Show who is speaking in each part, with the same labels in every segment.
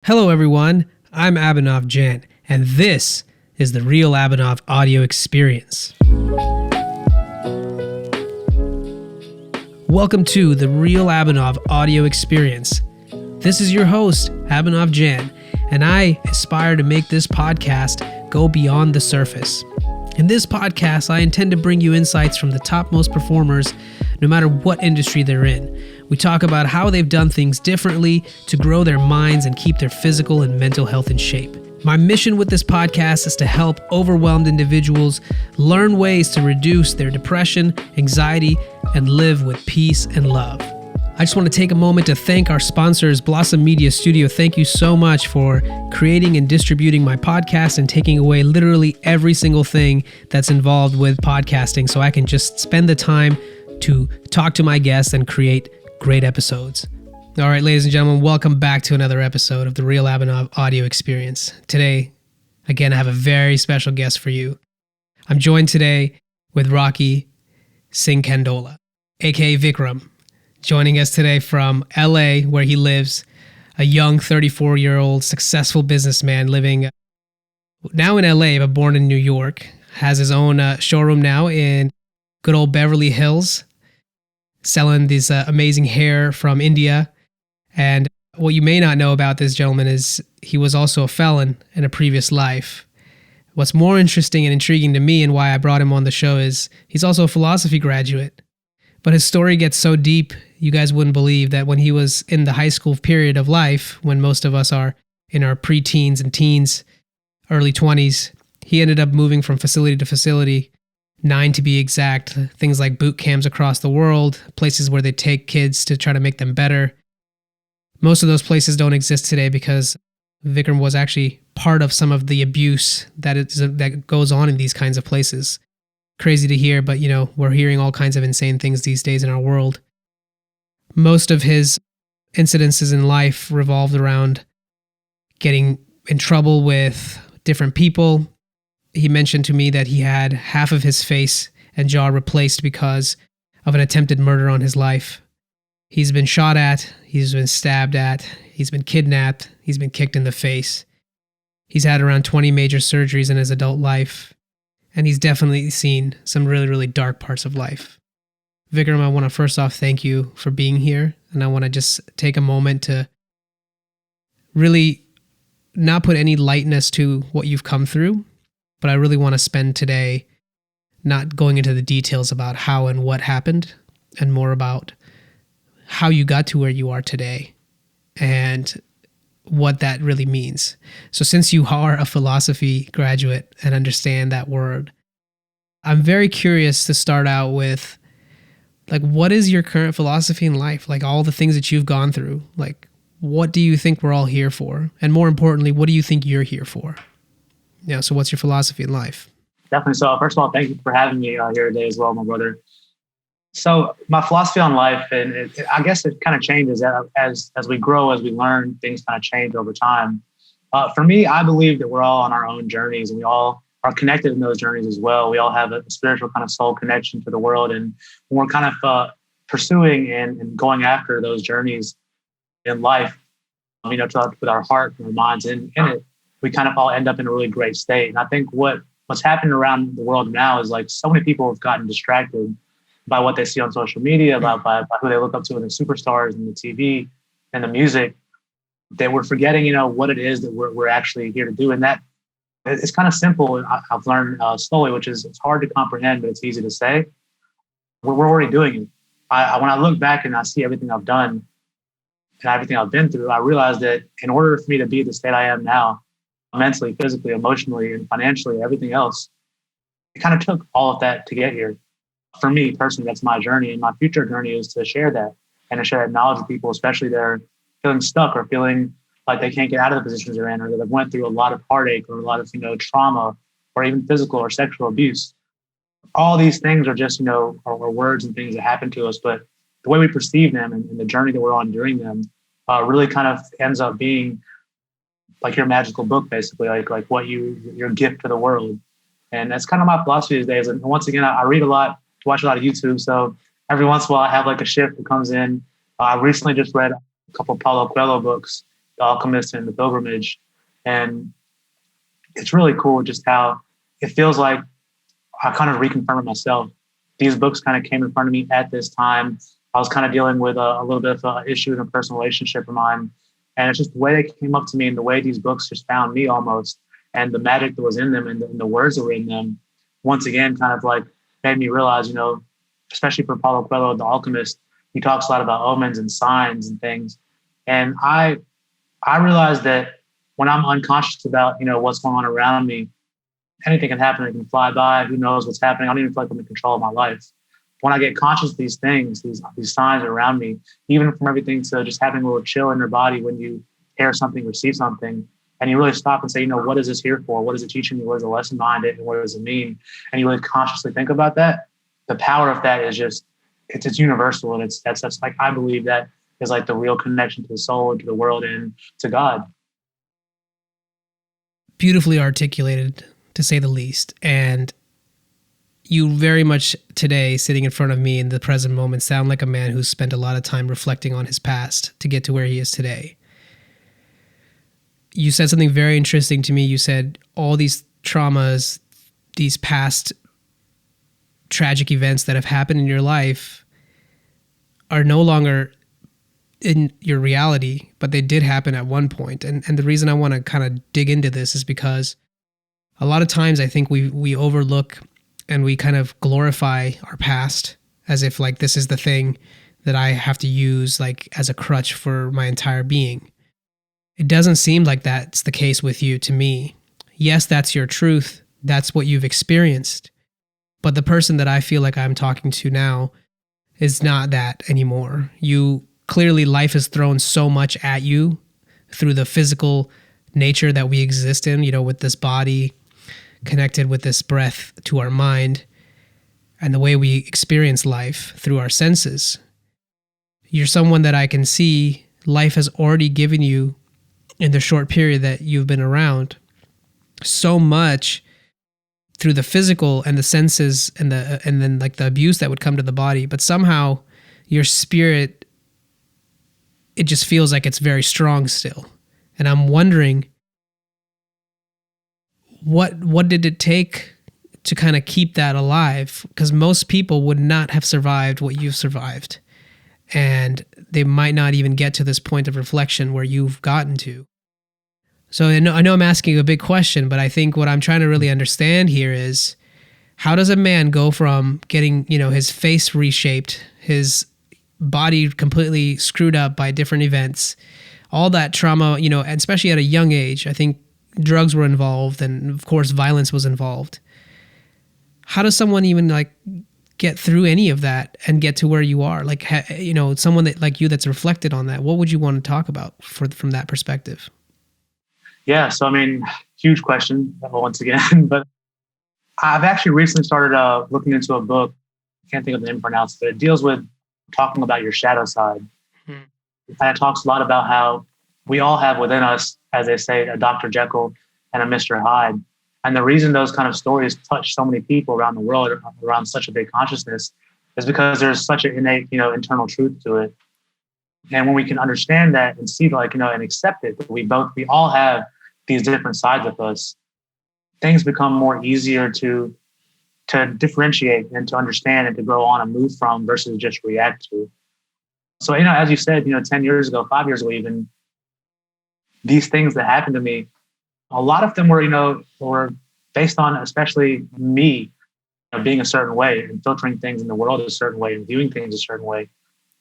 Speaker 1: Hello, everyone. I'm Abhinav Jain, and this is the Real Abhinav Audio Experience. Welcome to the Real Abhinav Audio Experience. This is your host, Abhinav Jain, and I aspire to make this podcast go beyond the surface. In this podcast, I intend to bring you insights from the topmost performers, no matter what industry they're in. We talk about how they've done things differently to grow their minds and keep their physical and mental health in shape. My mission with this podcast is to help overwhelmed individuals learn ways to reduce their depression, anxiety, and live with peace and love. I just want to take a moment to thank our sponsors, Blossom Media Studio. Thank you so much for creating and distributing my podcast and taking away literally every single thing that's involved with podcasting so I can just spend the time to talk to my guests and create great episodes. All right, ladies and gentlemen, welcome back to another episode of the Real Abhinav Audio Experience. Today, again, I have a very special guest for you. I'm joined today with Rocky Singh Kandola, aka Vikram, joining us today from LA, where he lives, a young 34-year-old successful businessman living now in LA, but born in New York, has his own showroom now in good old Beverly Hills, selling this amazing hair from India. And what you may not know about this gentleman is he was also a felon in a previous life. What's more interesting and intriguing to me and why I brought him on the show is he's also a philosophy graduate. But his story gets so deep, you guys wouldn't believe that when he was in the high school period of life, when most of us are in our pre-teens and teens, early 20s, he ended up moving from facility to facility, 9 to be exact, things like boot camps across the world, places where they take kids to try to make them better. Most of those places don't exist today because Vikram was actually part of some of the abuse that goes on in these kinds of places. Crazy to hear, but we're hearing all kinds of insane things these days in our world. Most of his incidences in life revolved around getting in trouble with different people. He mentioned to me that he had half of his face and jaw replaced because of an attempted murder on his life. He's been shot at, he's been stabbed at, he's been kidnapped, he's been kicked in the face. He's had around 20 major surgeries in his adult life, and he's definitely seen some really, really dark parts of life. Vikram, I want to first off thank you for being here, and I want to just take a moment to really not put any lightness to what you've come through, but I really want to spend today not going into the details about how and what happened, and more about how you got to where you are today and what that really means. So since you are a philosophy graduate and understand that word, I'm very curious to start out with, what is your current philosophy in life? All the things that you've gone through, what do you think we're all here for? And more importantly, what do you think you're here for? So what's your philosophy in life?
Speaker 2: Definitely. So first of all, thank you for having me here today as well, my brother. So my philosophy on life, and I guess it kind of changes as we grow, as we learn, things kind of change over time. For me, I believe that we're all on our own journeys, and we all are connected in those journeys as well. We all have a spiritual kind of soul connection to the world, and when we're kind of pursuing and going after those journeys in life, to put our heart and our minds in it, we kind of all end up in a really great state. And I think what's happening around the world now is so many people have gotten distracted by what they see on social media, by who they look up to in the superstars and the TV and the music, that we're forgetting, what it is that we're actually here to do. And that it's kind of simple. I've learned slowly, which is it's hard to comprehend, but it's easy to say. We're already doing it. When I look back and I see everything I've done and everything I've been through, I realize that in order for me to be the state I am now, mentally, physically, emotionally, and financially, everything else, it kind of took all of that to get here. For me personally, that's my journey, and my future journey is to share that and to share that knowledge with people, especially that are feeling stuck or feeling like they can't get out of the positions they're in, or that have went through a lot of heartache or a lot of trauma or even physical or sexual abuse. All these things are just are words and things that happen to us, but the way we perceive them and the journey that we're on during them really kind of ends up being like your magical book, basically, like what your gift to the world. And that's kind of my philosophy these days. And once again, I read a lot, watch a lot of YouTube. So every once in a while I have a shift that comes in. I recently just read a couple of Paulo Coelho books. The Alchemist and The Pilgrimage. And it's really cool just how it feels like I kind of reconfirmed myself. These books kind of came in front of me at this time. I was kind of dealing with a little bit of an issue in a personal relationship of mine. And it's just the way they came up to me and the way these books just found me almost, and the magic that was in them and the words that were in them, once again, kind of like made me realize, especially for Paulo Coelho, The Alchemist, he talks a lot about omens and signs and things. And I realized that when I'm unconscious about, what's going on around me, anything can happen. It can fly by. Who knows what's happening? I don't even feel like I'm in control of my life. When I get conscious of these things, these signs around me, even from everything to just having a little chill in your body when you hear something, receive something, and you really stop and say, what is this here for? What is it teaching me? What is the lesson behind it? And what does it mean? And you really consciously think about that. The power of that is just, it's universal. And that's like, I believe that is like the real connection to the soul, to the world, and to God.
Speaker 1: Beautifully articulated, to say the least. And you very much today, sitting in front of me in the present moment, sound like a man who's spent a lot of time reflecting on his past to get to where he is today. You said something very interesting to me. You said all these traumas, these past tragic events that have happened in your life are no longer in your reality, but they did happen at one point. And the reason I want to kind of dig into this is because a lot of times I think we overlook and we kind of glorify our past as if like this is the thing that I have to use like as a crutch for my entire being. It doesn't seem like that's the case with you to me. Yes, that's your truth. That's what you've experienced. But the person that I feel like I'm talking to now is not that anymore. Clearly, life has thrown so much at you through the physical nature that we exist in, with this body connected with this breath to our mind and the way we experience life through our senses. You're someone that I can see life has already given you in the short period that you've been around so much through the physical and the senses and then like the abuse that would come to the body, but somehow your spirit, it just feels like it's very strong still. And I'm wondering, what did it take to kind of keep that alive? Because most people would not have survived what you've survived. And they might not even get to this point of reflection where you've gotten to. So I know I'm asking a big question, but I think what I'm trying to really understand here is, how does a man go from getting, his face reshaped, his body completely screwed up by different events, all that trauma, and especially at a young age, I think drugs were involved and of course violence was involved. How does someone even like get through any of that and get to where you are? Like, someone that like you that's reflected on that, what would you want to talk about from that perspective?
Speaker 2: Yeah. So, huge question once again, but I've actually recently started looking into a book. I can't think of the name pronounced, but it deals with talking about your shadow side. It kind of talks a lot about how we all have within us, as they say, a Dr. Jekyll and a Mr. Hyde. And the reason those kind of stories touch so many people around the world, around such a big consciousness, is because there's such an innate, internal truth to it. And when we can understand that and see, and accept it, that we all have these different sides of us, things become more easier to differentiate and to understand and to grow on and move from versus just react to. So, as you said, 10 years ago, 5 years ago, even these things that happened to me, a lot of them were based on, especially me, being a certain way and filtering things in the world a certain way and viewing things a certain way.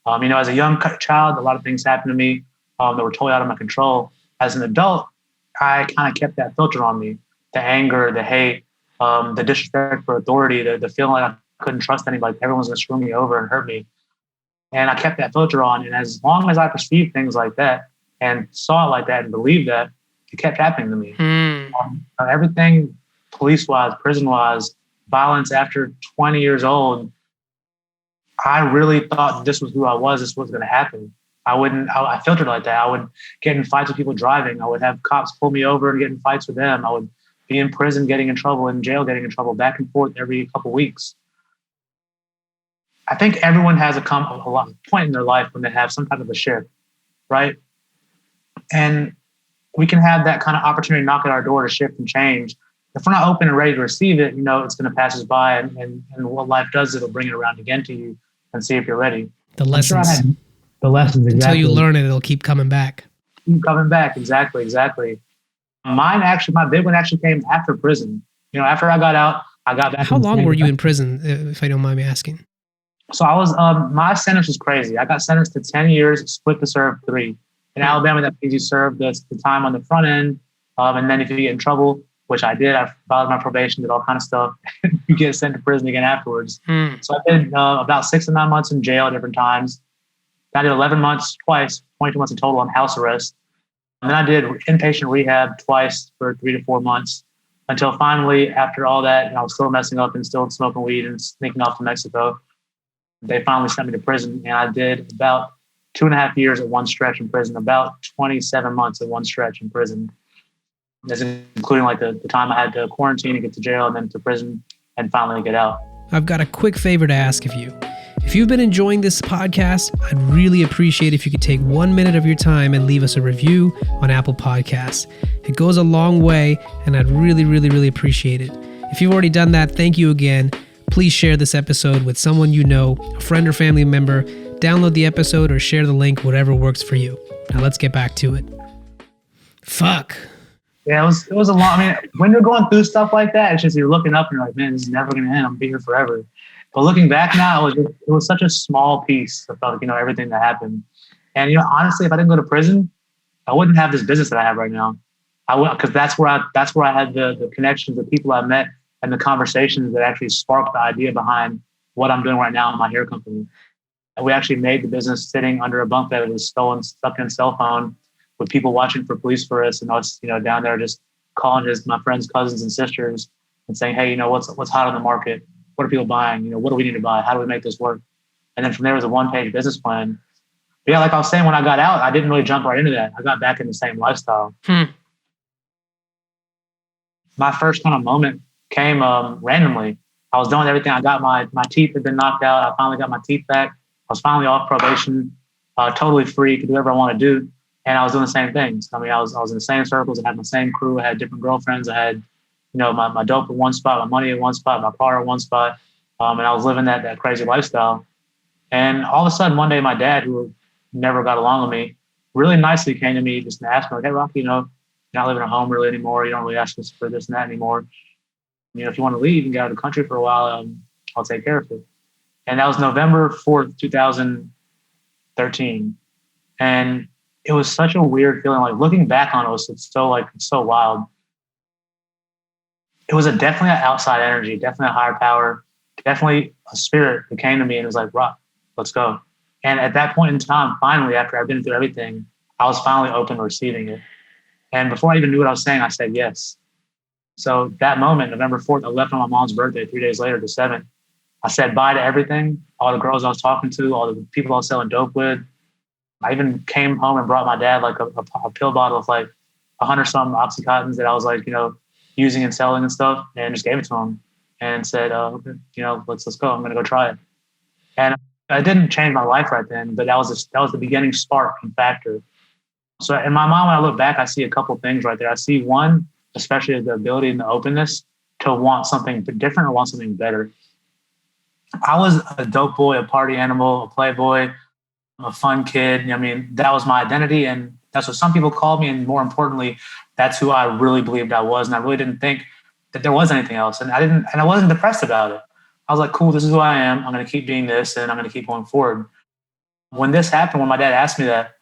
Speaker 2: As a young child, a lot of things happened to me that were totally out of my control. As an adult, I kind of kept that filter on me: the anger, the hate, the disrespect for authority, the feeling like I couldn't trust anybody, everyone's going to screw me over and hurt me. And I kept that filter on. And as long as I perceived things like that and saw it like that and believed that, it kept happening to me. Everything police-wise, prison-wise, violence after 20 years old, I really thought this was who I was. This was going to happen. I filtered like that. I would get in fights with people driving. I would have cops pull me over and get in fights with them. I would be in prison, getting in trouble, in jail, getting in trouble, back and forth every couple of weeks. I think everyone has a point in their life when they have some type of a shift, right? And we can have that kind of opportunity knock at our door to shift and change. If we're not open and ready to receive it, it's going to pass us by. And what life does, it'll bring it around again to you and see if you're ready.
Speaker 1: The
Speaker 2: I'm sure I
Speaker 1: lessons.
Speaker 2: had the lessons,
Speaker 1: Until
Speaker 2: exactly.
Speaker 1: you learn it, it'll keep coming back.
Speaker 2: Keep coming back. Exactly. My big one actually came after prison. After I got out, I got back.
Speaker 1: How long were you in prison, if I don't mind me asking?
Speaker 2: So I was, my sentence was crazy. I got sentenced to 10 years, split to serve 3. In Alabama, that means you serve the time on the front end. And then if you get in trouble, which I did, I filed my probation, did all kind of stuff. You get sent to prison again afterwards. So I did about 6 to 9 months in jail at different times. I did 11 months twice, 22 months in total on house arrest. And then I did inpatient rehab twice for 3 to 4 months until finally, after all that, I was still messing up and still smoking weed and sneaking off to Mexico. They finally sent me to prison, and I did about 2.5 years at one stretch in prison, about 27 months at one stretch in prison. That's including like the time I had to quarantine and get to jail and then to prison and finally get out.
Speaker 1: I've got a quick favor to ask of you. If you've been enjoying this podcast, I'd really appreciate if you could take 1 minute of your time and leave us a review on Apple Podcasts. It goes a long way, and I'd really appreciate it. If you've already done that, thank you again. Please share this episode with someone you know, a friend or family member. Download the episode or share the link, whatever works for you. Now let's get back to it. Fuck.
Speaker 2: Yeah, it was a long, when you're going through stuff like that, it's just you're looking up and you're like, man, this is never going to end. I'm going to be here forever. But looking back now, it was such a small piece of everything that happened. And honestly, if I didn't go to prison, I wouldn't have this business that I have right now. I would, because that's where I had the connections, the people I met, and the conversations that actually sparked the idea behind what I'm doing right now in my hair company. And we actually made the business sitting under a bunk bed with a stolen, stuck-in cell phone, with people watching for police for us, and us, down there just calling my friends, cousins, and sisters, and saying, hey, what's hot on the market? What are people buying? What do we need to buy? How do we make this work? And then from there was a 1-page business plan. But yeah, like I was saying, when I got out, I didn't really jump right into that. I got back in the same lifestyle. My first kind of moment came randomly. I was doing everything. I got my teeth had been knocked out. I finally got my teeth back. I was finally off probation, totally free, could do whatever I want to do. And I was doing the same things. I was in the same circles. I had my same crew. I had different girlfriends. I had, my dope at one spot, my money at one spot, my car at one spot. And I was living that crazy lifestyle. And all of a sudden, one day, my dad, who never got along with me, really nicely came to me just to ask me, like, hey, Rocky, you're not living at home really anymore. You don't really ask us for this and that anymore. If you want to leave and get out of the country for a while, I'll take care of it. And that was November 4th, 2013. And it was such a weird feeling. Like looking back on it, it's so wild. It was definitely an outside energy, definitely a higher power, definitely a spirit that came to me and was like, Rock, let's go. And at that point in time, finally, after I've been through everything, I was finally open to receiving it. And before I even knew what I was saying, I said yes. So that moment, November 4th, I left on my mom's birthday, 3 days later, the 7th. I said bye to everything, all the girls I was talking to, all the people I was selling dope with. I even came home and brought my dad like a pill bottle of like 100-some Oxycontins that I was like, using and selling and stuff, and just gave it to him and said, okay, let's go. I'm going to go try it. And I didn't change my life right then, but that was the beginning spark and factor. So in my mind, when I look back, I see a couple things right there. I see one, especially the ability and the openness to want something different or want something better. I was a dope boy, a party animal, a playboy, a fun kid. That was my identity, and that's what some people called me. And more importantly, that's who I really believed I was. And I really didn't think that there was anything else. And I wasn't depressed about it. I was like, cool, this is who I am. I'm going to keep being this, and I'm going to keep going forward. When this happened, when my dad asked me that,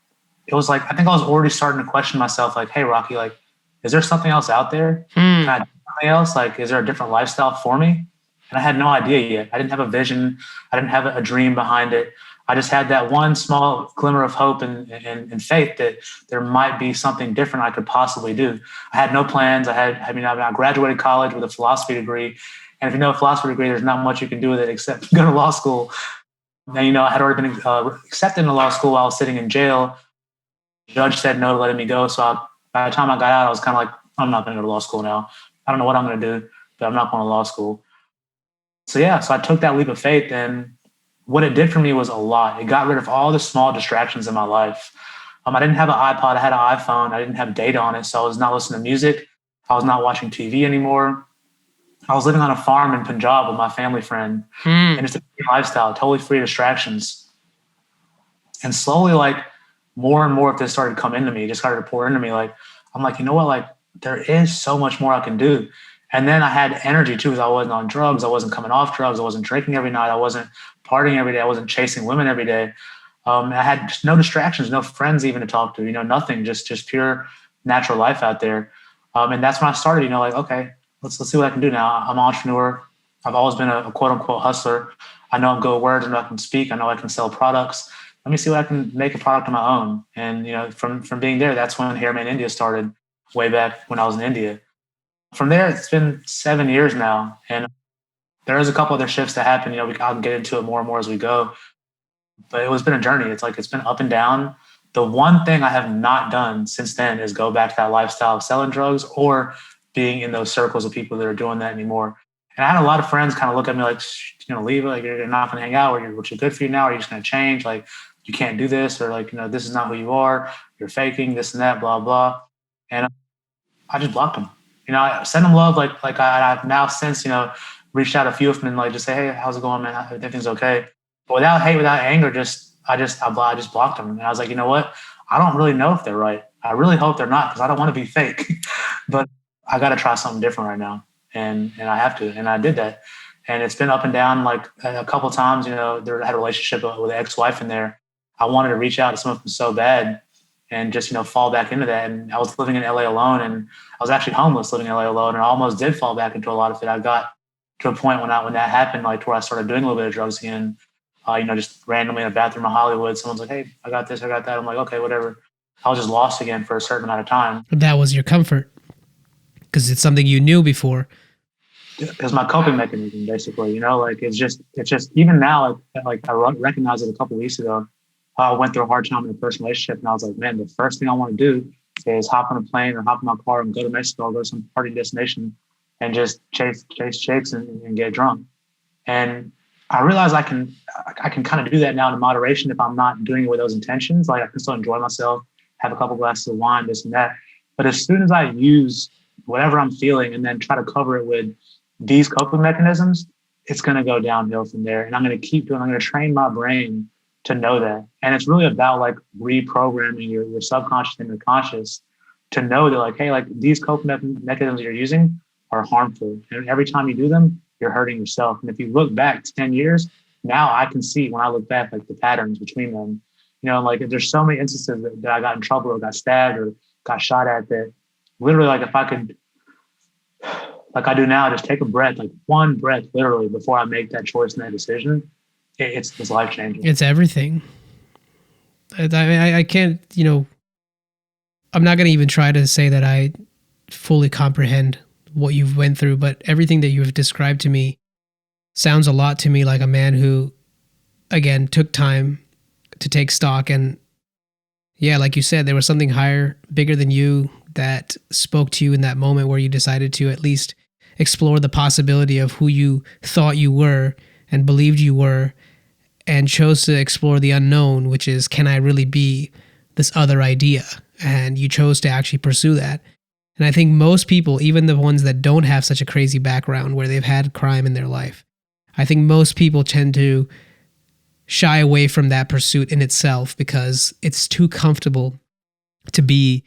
Speaker 2: it was like, I think I was already starting to question myself, like, hey, Rocky, like, is there something else out there? Can I do something else? Like, is there a different lifestyle for me? And I had no idea yet. I didn't have a vision. I didn't have a dream behind it. I just had that one small glimmer of hope and faith that there might be something different I could possibly do. I had no plans. I graduated college with a philosophy degree. And if you know a philosophy degree, there's not much you can do with it except go to law school. And, I had already been accepted into law school while I was sitting in jail. The judge said no to letting me go. So by the time I got out, I was kind of like, I'm not going to go to law school now. I don't know what I'm going to do, but I'm not going to law school. So I took that leap of faith, and what it did for me was a lot. It got rid of all the small distractions in my life. I didn't have an iPod. I had an iPhone. I didn't have data on it. So I was not listening to music. I was not watching TV anymore. I was living on a farm in Punjab with my family friend, and
Speaker 1: Mm.
Speaker 2: it's a free lifestyle, totally free distractions. And slowly, like more and more of this started to come into me, just started to pour into me. Like, I'm like, you know what? Like, there is so much more I can do. And then I had energy too, because I wasn't on drugs. I wasn't coming off drugs. I wasn't drinking every night. I wasn't partying every day. I wasn't chasing women every day. I had just no distractions, no friends even to talk to, nothing, just pure natural life out there. And that's when I started, like, okay, let's see what I can do now. I'm an entrepreneur. I've always been a quote unquote hustler. I know I'm good with words. I know I can speak. I know I can sell products. Let me see what I can make a product of my own. And, from being there, that's when Hair Man India started way back when I was in India. From there, it's been 7 years now. And there is a couple other shifts that happen. We can get into it more and more as we go. But it was been a journey. It's been up and down. The one thing I have not done since then is go back to that lifestyle of selling drugs or being in those circles of people that are doing that anymore. And I had a lot of friends kind of look at me like, leave it, like you're not going to hang out, or which is good for you now, or you're just going to change. Like, you can't do this, or like, this is not who you are. You're faking this and that, blah, blah. And I just blocked them. I send them love. Like I've now since, reached out a few of them and like just say, hey, how's it going, man? Everything's okay. But without hate, without anger, I just blocked them. And I was like, you know what? I don't really know if they're right. I really hope they're not, because I don't want to be fake. But I got to try something different right now, and I have to. And I did that. And it's been up and down. Like a couple of times, there I had a relationship with an ex-wife in there. I wanted to reach out to some of them so bad, and just fall back into that. And I was living in LA alone, and I was actually homeless living in LA alone, and I almost did fall back into a lot of it. I got to a point when that happened, like where I started doing a little bit of drugs again. Just randomly in a bathroom in Hollywood, someone's like, hey, I got this, I got that. I'm like, okay, whatever. I was just lost again for a certain amount of time.
Speaker 1: That was your comfort because it's something you knew before.
Speaker 2: It's my coping mechanism, basically. Like it's just even now, like I recognized it a couple of weeks ago. I went through a hard time in a personal relationship, and I was like, man, the first thing I want to do is hop on a plane or hop in my car and go to Mexico or go to some party destination and just chase chicks and get drunk. And I realize I can kind of do that now in moderation if I'm not doing it with those intentions. Like I can still enjoy myself, have a couple glasses of wine, this and that. But as soon as I use whatever I'm feeling and then try to cover it with these coping mechanisms, it's going to go downhill from there. And I'm going to keep doing, I'm going to train my brain to know that. And it's really about like reprogramming your subconscious and your conscious to know that like, hey, like these coping mechanisms you're using are harmful. And every time you do them, you're hurting yourself. And if you look back 10 years, now I can see when I look back, like the patterns between them, like there's so many instances that I got in trouble or got stabbed or got shot at that literally, like if I could, like I do now, just take a breath, like one breath, literally before I make that choice and that decision, it's life changing.
Speaker 1: It's everything. I can't, I'm not going to even try to say that I fully comprehend what you've went through, but everything that you've described to me sounds a lot to me like a man who, again, took time to take stock. And yeah, like you said, there was something higher, bigger than you that spoke to you in that moment where you decided to at least explore the possibility of who you thought you were and believed you were, and chose to explore the unknown, which is, can I really be this other idea? And you chose to actually pursue that. And I think most people, even the ones that don't have such a crazy background where they've had crime in their life, I think most people tend to shy away from that pursuit in itself because it's too comfortable to be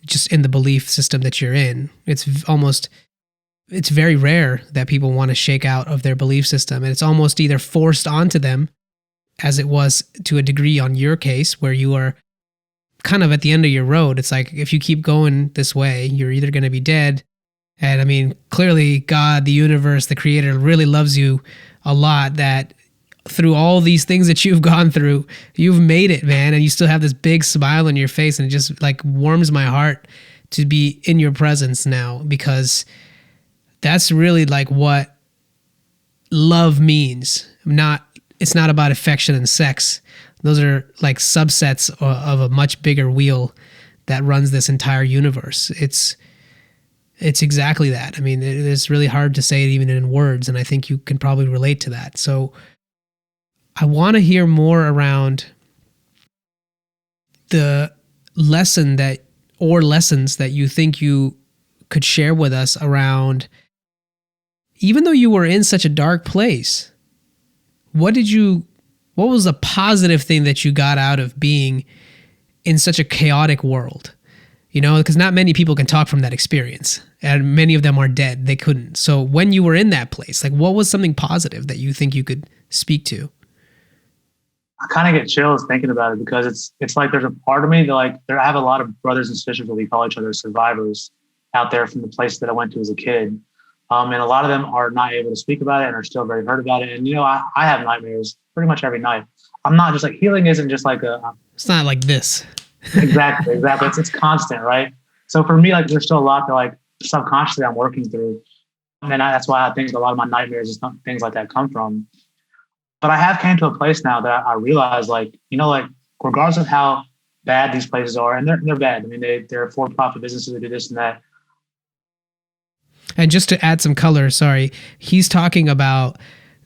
Speaker 1: just in the belief system that you're in. It's very rare that people want to shake out of their belief system. And it's almost either forced onto them, as it was to a degree on your case, where you are kind of at the end of your road. It's like, if you keep going this way, you're either going to be dead. And I mean, clearly God, the universe, the creator really loves you a lot, that through all these things that you've gone through, you've made it, man. And you still have this big smile on your face. And it just like warms my heart to be in your presence now, because that's really like what love means. It's not about affection and sex. Those are like subsets of a much bigger wheel that runs this entire universe. It's exactly that. I mean, it's really hard to say it even in words, and I think you can probably relate to that. So I want to hear more around the lesson that, or lessons that you think you could share with us around, even though you were in such a dark place, what was a positive thing that you got out of being in such a chaotic world? Because not many people can talk from that experience, and many of them are dead. They couldn't. So when you were in that place, like, what was something positive that you think you could speak to?
Speaker 2: I kind of get chills thinking about it, because it's like there's a part of me that, like, I have a lot of brothers and sisters that we call each other survivors out there from the place that I went to as a kid. And a lot of them are not able to speak about it and are still very hurt about it. And, I have nightmares pretty much every night. I'm not just like, healing isn't just like
Speaker 1: it's not like this.
Speaker 2: Exactly. It's constant, right? So for me, like, there's still a lot that, like, subconsciously I'm working through. And that's why I think a lot of my nightmares and things like that come from. But I have came to a place now that I realize, like, like, regardless of how bad these places are, and they're bad. I mean, they're for-profit businesses that do this and that.
Speaker 1: And just to add some color, sorry, he's talking about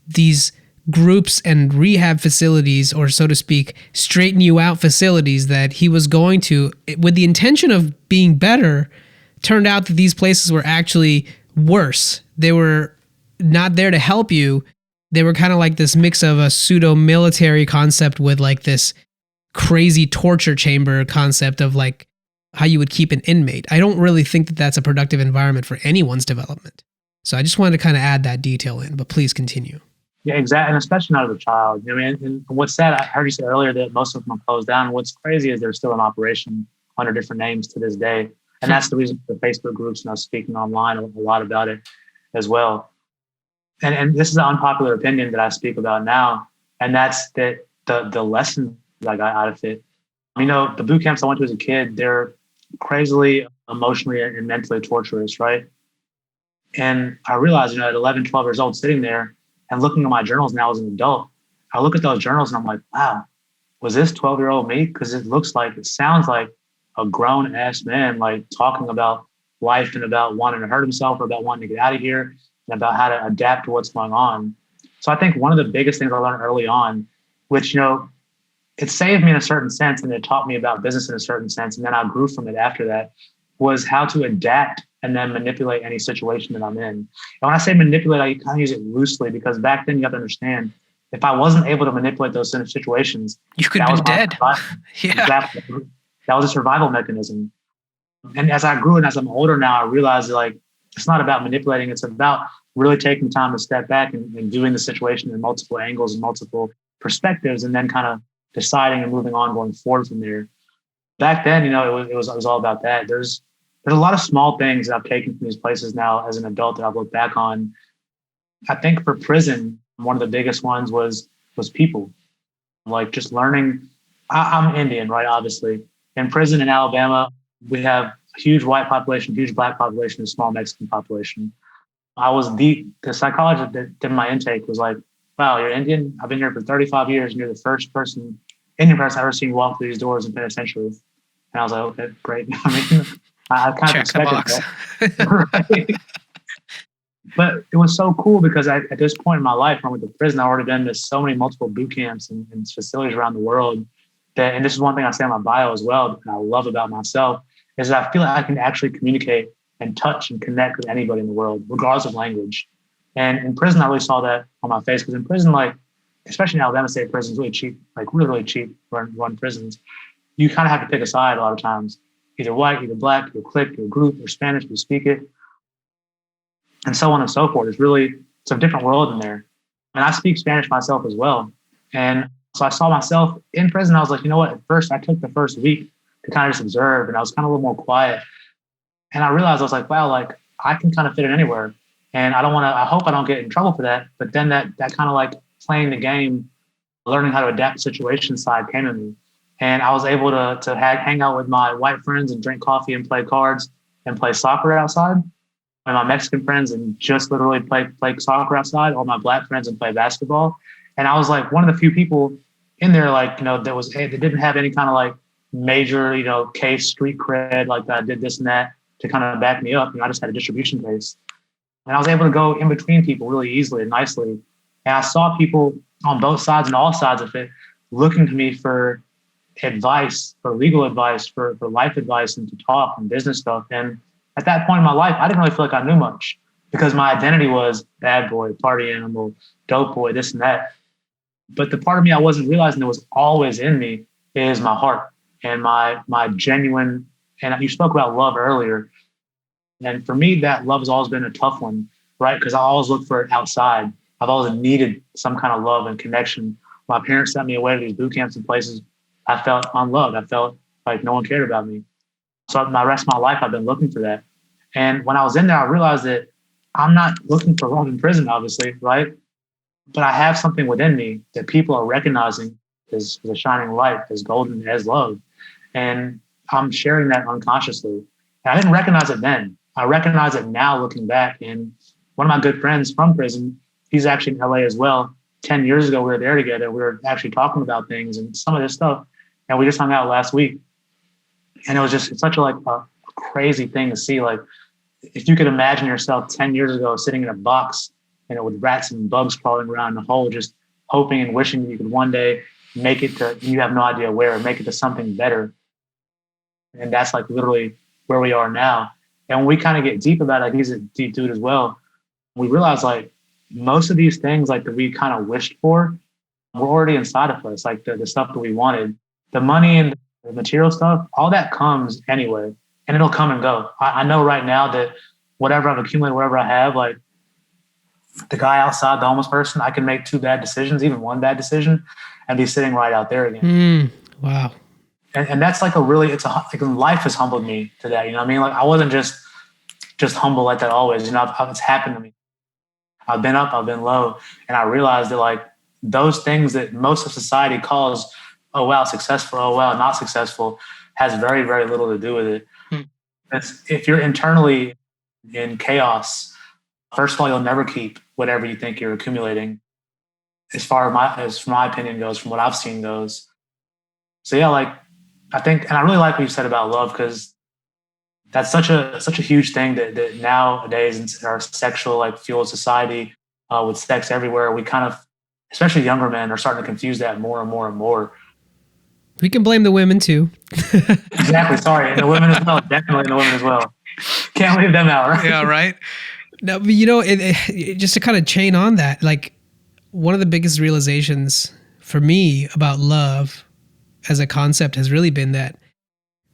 Speaker 1: these groups and rehab facilities, or so to speak, straighten you out facilities that he was going to with the intention of being better. Turned out that these places were actually worse. They were not there to help you. They were kind of like this mix of a pseudo military concept with like this crazy torture chamber concept of like how you would keep an inmate. I don't really think that that's a productive environment for anyone's development. So I just wanted to kind of add that detail in, but please continue.
Speaker 2: Yeah, exactly. And especially not as a child. I mean, and what's sad, I heard you say earlier that most of them are closed down. What's crazy is they're still in operation under different names to this day. And that's the reason for Facebook groups and us speaking online a lot about it as well. And this is an unpopular opinion that I speak about now. And that's that the lesson that I got out of it. The boot camps I went to as a kid, they're crazily emotionally and mentally torturous, right? And I realized, at 11, 12 years old, sitting there and looking at my journals now as an adult, I look at those journals and I'm like, wow, was this 12-year-old me? Because it sounds like a grown ass man, like, talking about life and about wanting to hurt himself or about wanting to get out of here and about how to adapt to what's going on. So I think one of the biggest things I learned early on, which, it saved me in a certain sense and it taught me about business in a certain sense, and then I grew from it after that, was how to adapt and then manipulate any situation that I'm in. And when I say manipulate, I kind of use it loosely, because back then you have to understand, if I wasn't able to manipulate those situations,
Speaker 1: you could be dead.
Speaker 2: Yeah. Exactly. That was a survival mechanism. And as I grew and as I'm older now, I realized, like, it's not about manipulating. It's about really taking time to step back and viewing the situation in multiple angles and multiple perspectives, and then kind of deciding and moving on, going forward from there. Back then, it was all about that. There's a lot of small things that I've taken from these places now as an adult that I've looked back on. I think for prison, one of the biggest ones was people. Like, just learning. I'm Indian, right? Obviously. In prison in Alabama, we have a huge white population, huge black population, a small Mexican population. The psychologist that did my intake was like, wow, you're Indian? I've been here for 35 years and you're the first Indian person I've ever seen walk through these doors in penitentiary. And I was like, okay, great. I kind of expected that. Right? But it was so cool, because at this point in my life, when I went to prison, I've already been to so many multiple boot camps and facilities around the world. And this is one thing I say in my bio as well, that I love about myself, is that I feel like I can actually communicate and touch and connect with anybody in the world, regardless of language. And in prison, I really saw that on my face, because in prison, like, especially in Alabama State prisons, really cheap, like really cheap run prisons, you kind of have to pick a side a lot of times, either white, either black, your clique, your group, or Spanish, you speak it, and so on and so forth. It's a different world in there. And I speak Spanish myself as well. And so I saw myself in prison. I was like, you know what? At first, I took the first week to kind of just observe, and I was kind of a little more quiet. And I realized, I was like, wow, like, I can kind of fit in anywhere. And I hope I don't get in trouble for that. But then that kind of, like, playing the game, learning how to adapt to situation side came to me. And I was able to hang out with my white friends and drink coffee and play cards and play soccer outside. And my Mexican friends and just literally play soccer outside, or my black friends and play basketball. And I was like one of the few people in there, like, that didn't have any kind of like major, case street cred, like that I did this and that to kind of back me up. I just had a distribution base. And I was able to go in between people really easily and nicely. And I saw people on both sides and all sides of it looking to me for advice, for legal advice, for life advice, and to talk and business stuff. And at that point in my life, I didn't really feel like I knew much because my identity was bad boy, party animal, dope boy, this and that. But the part of me I wasn't realizing that was always in me is my heart and my genuine. And you spoke about love earlier. And for me, that love has always been a tough one, right? Because I always look for it outside. I've always needed some kind of love and connection. My parents sent me away to these boot camps and places. I felt unloved. I felt like no one cared about me. So the rest of my life, I've been looking for that. And when I was in there, I realized that I'm not looking for love in prison, obviously, right? But I have something within me that people are recognizing as a shining light, as golden, as love. And I'm sharing that unconsciously. And I didn't recognize it then. I recognize it now looking back. And one of my good friends from prison, he's actually in LA as well. 10 years ago, we were there together. We were actually talking about things and some of this stuff. And we just hung out last week. And it was just, it's such a crazy thing to see. Like, if you could imagine yourself 10 years ago sitting in a box, with rats and bugs crawling around in the hole, just hoping and wishing that you could one day make it to, you have no idea where, make it to something better. And that's like literally where we are now. And when we kind of get deep about it, like he's a deep dude as well, we realize like most of these things like that we kind of wished for were already inside of us, like the stuff that we wanted. The money and the material stuff, all that comes anyway, and it'll come and go. I know right now that whatever I've accumulated, whatever I have, like the guy outside, the homeless person, I can make 2 bad decisions, even 1 bad decision, and be sitting right out there again.
Speaker 1: Wow.
Speaker 2: And that's like life has humbled me to that. You know what I mean? Like I wasn't just humble like that always. It's happened to me. I've been up, I've been low, and I realized that like those things that most of society calls, oh wow, successful, oh wow, not successful, has very, very little to do with it. If you're internally in chaos, first of all, you'll never keep whatever you think you're accumulating. As my opinion goes, from what I've seen goes. So yeah, like I think, and I really like what you said about love, because that's such a huge thing that nowadays in our sexual like fueled society, with sex everywhere, we kind of, especially younger men, are starting to confuse that more and more and more.
Speaker 1: We can blame the women too.
Speaker 2: Exactly. Sorry, and the women as well. Definitely the women as well. Can't leave them out, right?
Speaker 1: Yeah, right. Now, but just to kind of chain on that, like one of the biggest realizations for me about love as a concept has really been that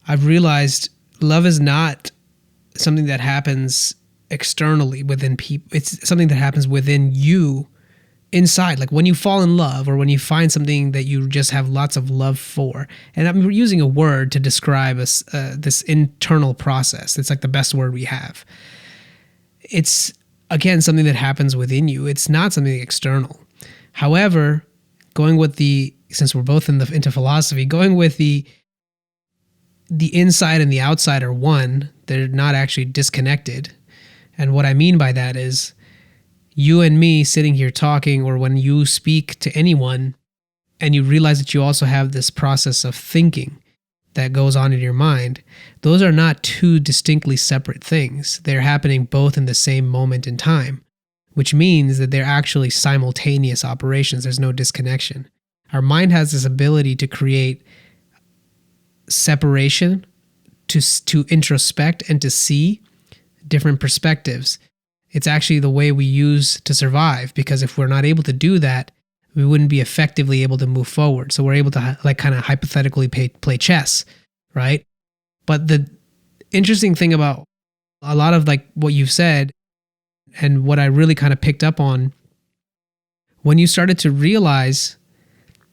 Speaker 1: I've realized love is not something that happens externally within people. It's something that happens within you inside. Like when you fall in love or when you find something that you just have lots of love for. And I'm using a word to describe this internal process. It's like the best word we have. It's, again, something that happens within you. It's not something external. However, since we're both into philosophy, going with the inside and the outside are one. They're not actually disconnected. And what I mean by that is you and me sitting here talking, or when you speak to anyone and you realize that you also have this process of thinking that goes on in your mind, those are not 2 distinctly separate things. They're happening both in the same moment in time, which means that they're actually simultaneous operations. There's no disconnection. Our mind has this ability to create separation, to introspect and to see different perspectives. It's actually the way we use to survive, because if we're not able to do that, we wouldn't be effectively able to move forward. So we're able to like kind of hypothetically play chess, right? But the interesting thing about a lot of like what you've said, and what I really kind of picked up on, when you started to realize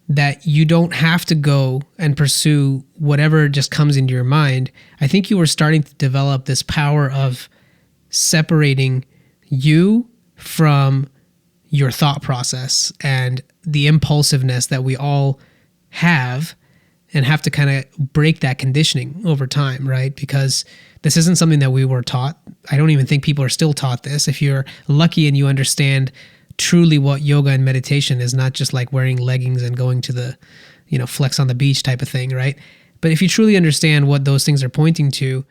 Speaker 1: that you don't have to go and pursue whatever just comes into your mind, I think you were starting to develop this power of separating you from your thought process and the impulsiveness that we all have, and have to kind of break that conditioning over time, right? Because this isn't something that we were taught. I don't even think people are still taught this. If you're lucky and you understand truly what yoga and meditation is, not just like wearing leggings and going to the, flex on the beach type of thing, right? But if you truly understand what those things are pointing to,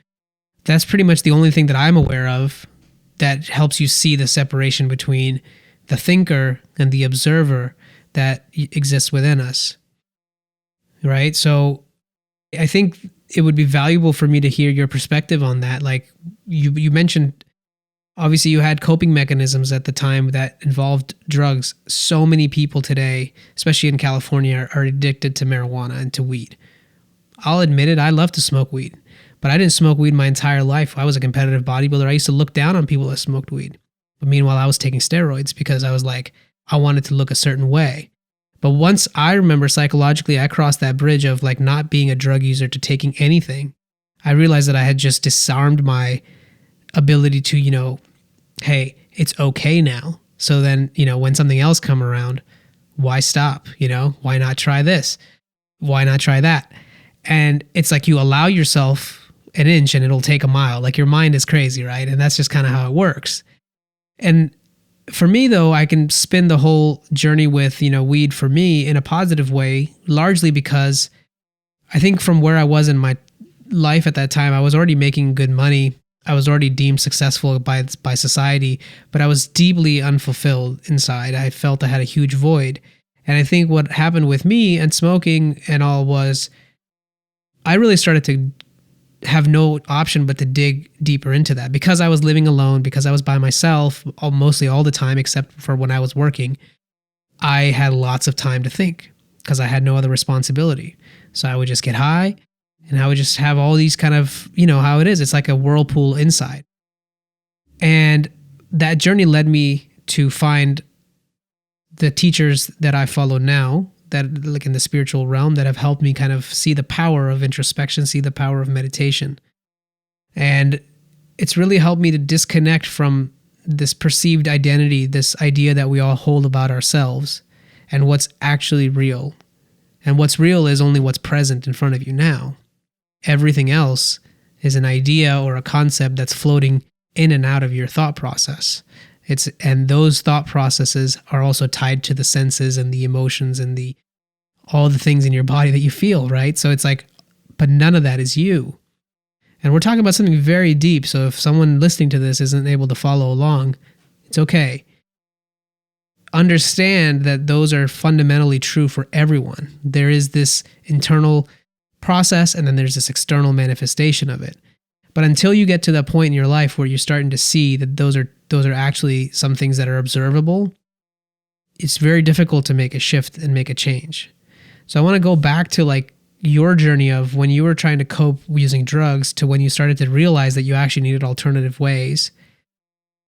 Speaker 1: that's pretty much the only thing that I'm aware of that helps you see the separation between the thinker and the observer that exists within us, right? So I think it would be valuable for me to hear your perspective on that. Like you mentioned, obviously you had coping mechanisms at the time that involved drugs. So many people today, especially in California, are addicted to marijuana and to weed. I'll admit it, I love to smoke weed, but I didn't smoke weed my entire life. I was a competitive bodybuilder. I used to look down on people that smoked weed. But meanwhile, I was taking steroids because I was like, I wanted to look a certain way. But once I remember psychologically, I crossed that bridge of like not being a drug user to taking anything. I realized that I had just disarmed my ability to, hey, it's okay now. So then, when something else come around, why stop? Why not try this? Why not try that? And it's like you allow yourself an inch and it'll take a mile. Like your mind is crazy, right? And that's just kind of how it works. And for me, though, I can spin the whole journey with, weed for me in a positive way, largely because I think from where I was in my life at that time, I was already making good money. I was already deemed successful by society, but I was deeply unfulfilled inside. I felt I had a huge void. And I think what happened with me and smoking and all was I really started to have no option but to dig deeper into that because I was living alone, because I was by myself mostly all the time, except for when I was working. I had lots of time to think because I had no other responsibility. So I would just get high and I would just have all these kind of, how it is. It's like a whirlpool inside. And that journey led me to find the teachers that I follow now, that like in the spiritual realm, that have helped me kind of see the power of introspection, see the power of meditation. And it's really helped me to disconnect from this perceived identity, this idea that we all hold about ourselves and what's actually real. And what's real is only what's present in front of you now. Everything else is an idea or a concept that's floating in and out of your thought process. And those thought processes are also tied to the senses and the emotions and all the things in your body that you feel, right? So it's like, but none of that is you. And we're talking about something very deep. So if someone listening to this isn't able to follow along, it's okay. Understand that those are fundamentally true for everyone. There is this internal process and then there's this external manifestation of it. But until you get to that point in your life where you're starting to see that those are actually some things that are observable, it's very difficult to make a shift and make a change. So I want to go back to like your journey of when you were trying to cope using drugs to when you started to realize that you actually needed alternative ways.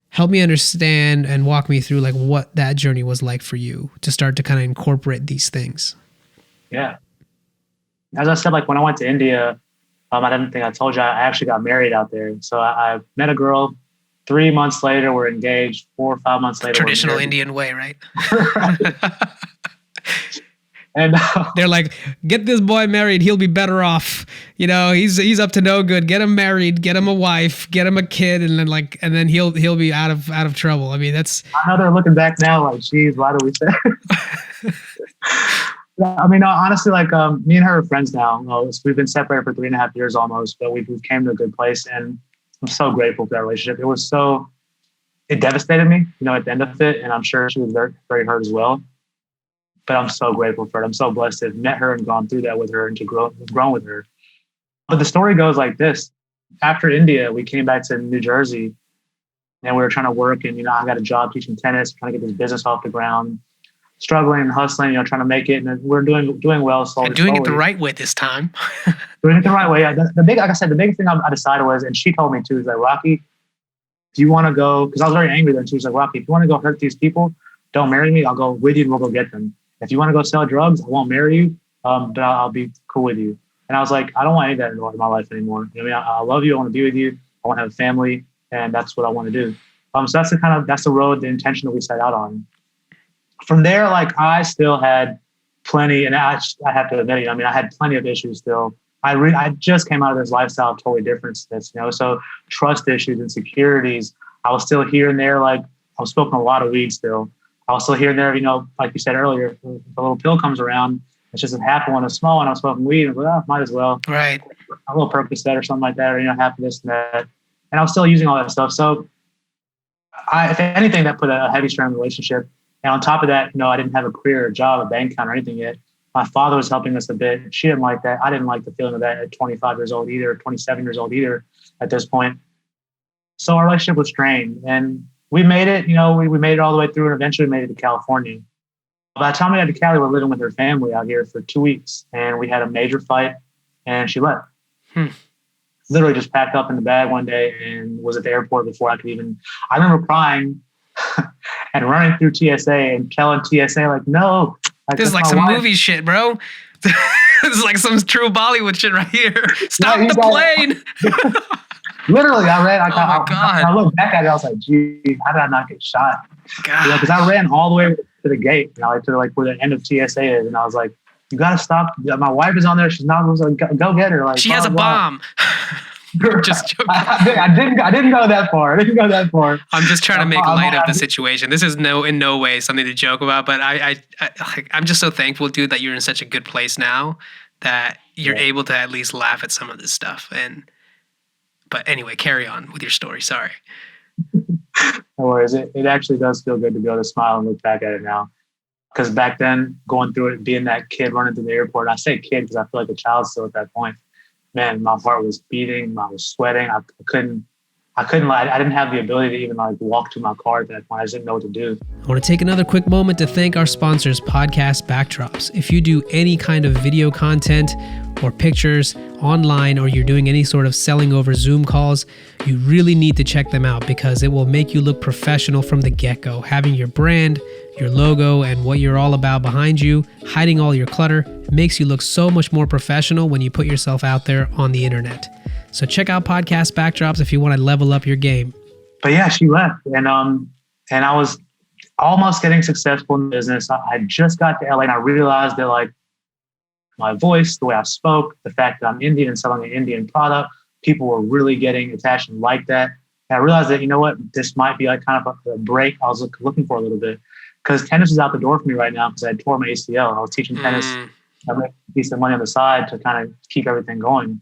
Speaker 1: Help me understand and walk me through like what that journey was like for you to start to kind of incorporate these things.
Speaker 2: Yeah. As I said, like when I went to India, I didn't think I told you, I actually got married out there. So I met a girl. 3 months later, we're engaged. 4 or 5 months later,
Speaker 1: traditional Indian way, right?
Speaker 2: And
Speaker 1: they're like, get this boy married. He'll be better off. He's up to no good. Get him married. Get him a wife. Get him a kid, and then he'll be out of trouble. I mean, that's.
Speaker 2: I know they're looking back now, like, geez, why do we say? I mean, honestly, like me and her are friends now. We've been separated for 3.5 years almost, but we've came to a good place, and I'm so grateful for that relationship. It devastated me, at the end of it, and I'm sure she was very, very hurt as well. But I'm so grateful for it. I'm so blessed to have met her and gone through that with her and to grown with her. But the story goes like this. After India, we came back to New Jersey and we were trying to work. And, I got a job teaching tennis, trying to get this business off the ground, struggling and hustling, trying to make it. And we're doing well.
Speaker 1: And doing it the right way this time.
Speaker 2: Doing it the right way. Like I said, the big thing I decided was, and she told me too, is like, Rocky, if you want to go, because I was very angry then. She was like, Rocky, if you want to go hurt these people, don't marry me. I'll go with you and we'll go get them. If you want to go sell drugs, I won't marry you, but I'll be cool with you. And I was like, I don't want any of that in my life anymore. I love you. I want to be with you. I want to have a family, and that's what I want to do. So that's the road, the intention that we set out on. From there, like I still had plenty, and I have to admit, I had plenty of issues still. I just came out of this lifestyle totally different to this, so trust issues, insecurities. I was still here and there, like I was smoking a lot of weed still. I was still here and there, like you said earlier, if a little pill comes around, it's just a half one, a small one. I'm smoking weed. I'm like, might as well.
Speaker 1: Right.
Speaker 2: A little Percocet or something like that, or, half of this and that. And I was still using all that stuff. So if anything, that put a heavy strain on the relationship. And on top of that, I didn't have a career, a job, a bank account or anything yet. My father was helping us a bit. She didn't like that. I didn't like the feeling of that at 25 years old either, 27 years old either at this point. So our relationship was strained, and we made it, we made it all the way through, and eventually made it to California. By the time we got to Cali, we were living with her family out here for 2 weeks, and we had a major fight, and she left. Literally just packed up in the bag one day and was at the airport before I could even. I remember crying and running through TSA and telling TSA, like, no.
Speaker 1: This is like some movie shit, bro. This is like some true Bollywood shit right here. Stop the plane.
Speaker 2: Literally, I ran.
Speaker 1: Oh my God.
Speaker 2: I looked back at it. I was like, gee, how did I not get shot? Because I ran all the way to the gate, to like where the end of TSA is. And I was like, you got to stop. My wife is on there. She's not. I was like, go get her. Like,
Speaker 1: she has a bomb. Just joking.
Speaker 2: I didn't go that far.
Speaker 1: I'm just trying to make light of the situation. This is in no way something to joke about, but I'm just so thankful, dude, that you're in such a good place now that you're able to at least laugh at some of this stuff. But anyway, carry on with your story. Sorry.
Speaker 2: No worries. It actually does feel good to be able to smile and look back at it now. Because back then, going through it, being that kid running through the airport, I say kid because I feel like a child still at that point. Man, my heart was beating. I was sweating. I couldn't lie. I didn't have the ability to even walk to my car at that point. I just didn't know what to do.
Speaker 1: I want to take another quick moment to thank our sponsors, Podcast Backdrops. If you do any kind of video content or pictures online, or you're doing any sort of selling over Zoom calls, you really need to check them out because it will make you look professional from the get-go. Having your brand, your logo, and what you're all about behind you, hiding all your clutter, makes you look so much more professional when you put yourself out there on the internet. So check out Podcast Backdrops if you want to level up your game.
Speaker 2: But yeah, she left, and I was almost getting successful in business. I just got to LA, and I realized that my voice, the way I spoke, the fact that I'm Indian and selling an Indian product, people were really getting attached and like that. And I realized that, you know what, this might be kind of a break I was looking for a little bit, because tennis is out the door for me right now because I tore my ACL. I was teaching tennis. I made a piece of money on the side to kind of keep everything going.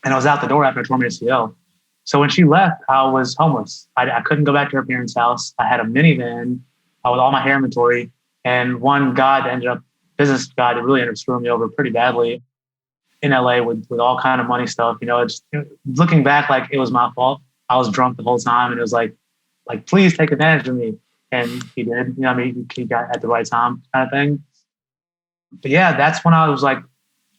Speaker 2: And I was out the door after I tore my ACL. So when she left, I was homeless. I couldn't go back to her parents' house. I had a minivan with all my hair inventory. And one guy that business guy that really ended up screwing me over pretty badly in LA with all kind of money stuff. Looking back, it was my fault. I was drunk the whole time, and it was like, please take advantage of me. And he did, he got at the right time kind of thing. But yeah, that's when I was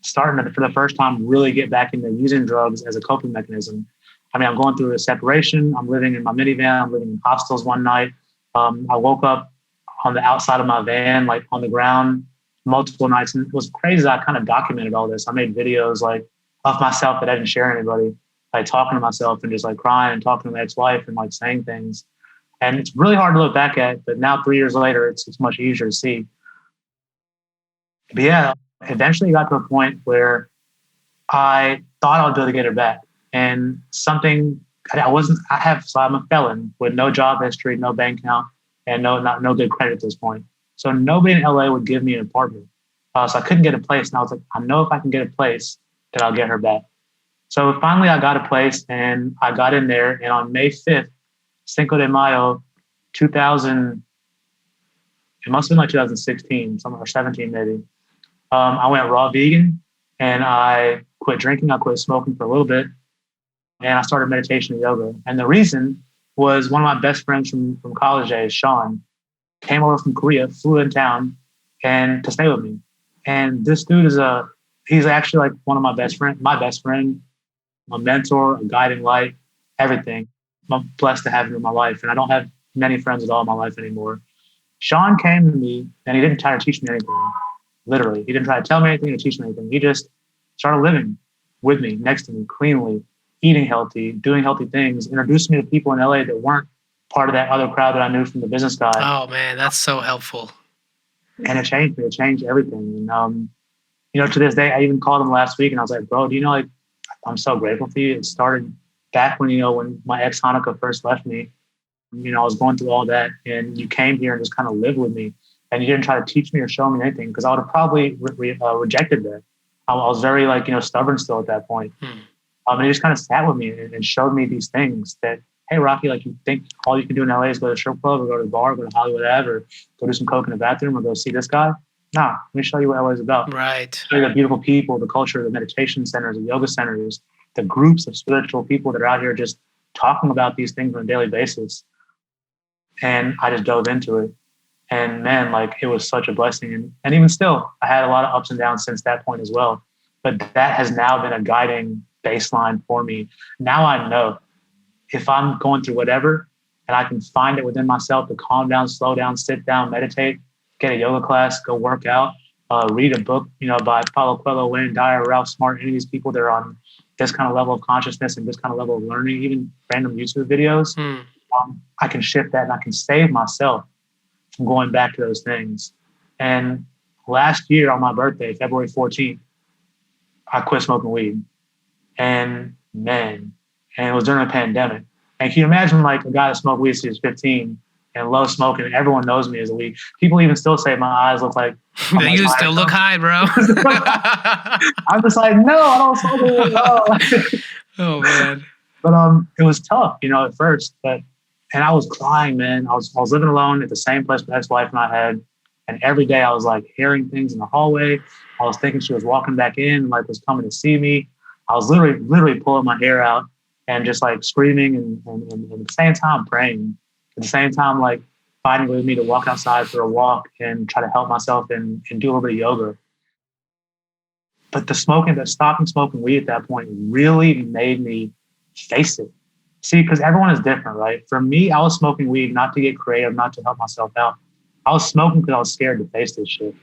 Speaker 2: starting to, for the first time, really get back into using drugs as a coping mechanism. I'm going through a separation. I'm living in my minivan. I'm living in hostels one night. I woke up on the outside of my van, on the ground, multiple nights. And it was crazy. I kind of documented all this. I made videos of myself that I didn't share anybody, talking to myself and just crying and talking to my ex-wife and saying things. And it's really hard to look back at, but now 3 years later, it's much easier to see. But yeah, eventually got to a point where I thought I would be able to get her back. And something I'm a felon with no job history, no bank account, and no good credit at this point. So nobody in LA would give me an apartment. So I couldn't get a place. And I was like, I know if I can get a place, then I'll get her back. So finally I got a place, and I got in there. And on May 5th, Cinco de Mayo, 2000, it must have been 2016, somewhere, or 17 maybe. I went raw vegan, and I quit drinking. I quit smoking for a little bit, and I started meditation and yoga. And the reason was one of my best friends from college days, Sean, came over from Korea, flew in town, and to stay with me. And this dude he's actually one of my best friend, a mentor, a guiding light, everything. I'm blessed to have him in my life, and I don't have many friends at all in my life anymore. Sean came to me, and he didn't try to teach me anything. Literally, he didn't try to tell me anything or teach me anything. He just started living with me, next to me, cleanly, eating healthy, doing healthy things, introduced me to people in LA that weren't part of that other crowd that I knew from the business guy.
Speaker 1: Oh man, that's so helpful.
Speaker 2: And it changed me. It changed everything. And to this day, I even called him last week, and I was like, bro, I'm so grateful for you. It started back when my ex Hanukkah first left me. I was going through all that, and you came here and just kind of lived with me. And you didn't try to teach me or show me anything, because I would have probably rejected that. I was very stubborn still at that point. And he just kind of sat with me and showed me these things that, hey, Rocky, you think all you can do in LA is go to the strip club or go to the bar, or go to Hollywood Ave, or go do some coke in the bathroom, or go see this guy? Nah, let me show you what LA is about.
Speaker 1: Right.
Speaker 2: Show you the beautiful people, the culture, the meditation centers, the yoga centers, the groups of spiritual people that are out here just talking about these things on a daily basis. And I just dove into it. And man, like it was such a blessing. And even still, I had a lot of ups and downs since that point as well. But that has now been a guiding baseline for me. Now I know if I'm going through whatever and I can find it within myself to calm down, slow down, sit down, meditate, get a yoga class, go work out, read a book, by Paulo Coelho, Wayne Dyer, Ralph Smart, any of these people that are on this kind of level of consciousness and this kind of level of learning, even random YouTube videos, I can shift that and I can save myself from going back to those things. And last year on my birthday, February 14th, I quit smoking weed. And man, and it was during the pandemic. And can you imagine like a guy that smoked weed since he was 15 and loves smoking, and everyone knows me as a weed. People even still say my eyes look like
Speaker 1: you still look high, bro.
Speaker 2: I'm just like, no, I don't smoke weed at all.
Speaker 1: Oh man.
Speaker 2: But it was tough, at first. And I was crying, man. I was living alone at the same place my ex-wife and I had. And every day I was like hearing things in the hallway. I was thinking she was walking back in, like was coming to see me. I was literally pulling my hair out and just like screaming and at the same time praying. At the same time, like finding with me to walk outside for a walk and try to help myself and do a little bit of yoga. But stopping smoking weed at that point really made me face it. See, because everyone is different, right? For me, I was smoking weed not to get creative, not to help myself out. I was smoking because I was scared to face this shit.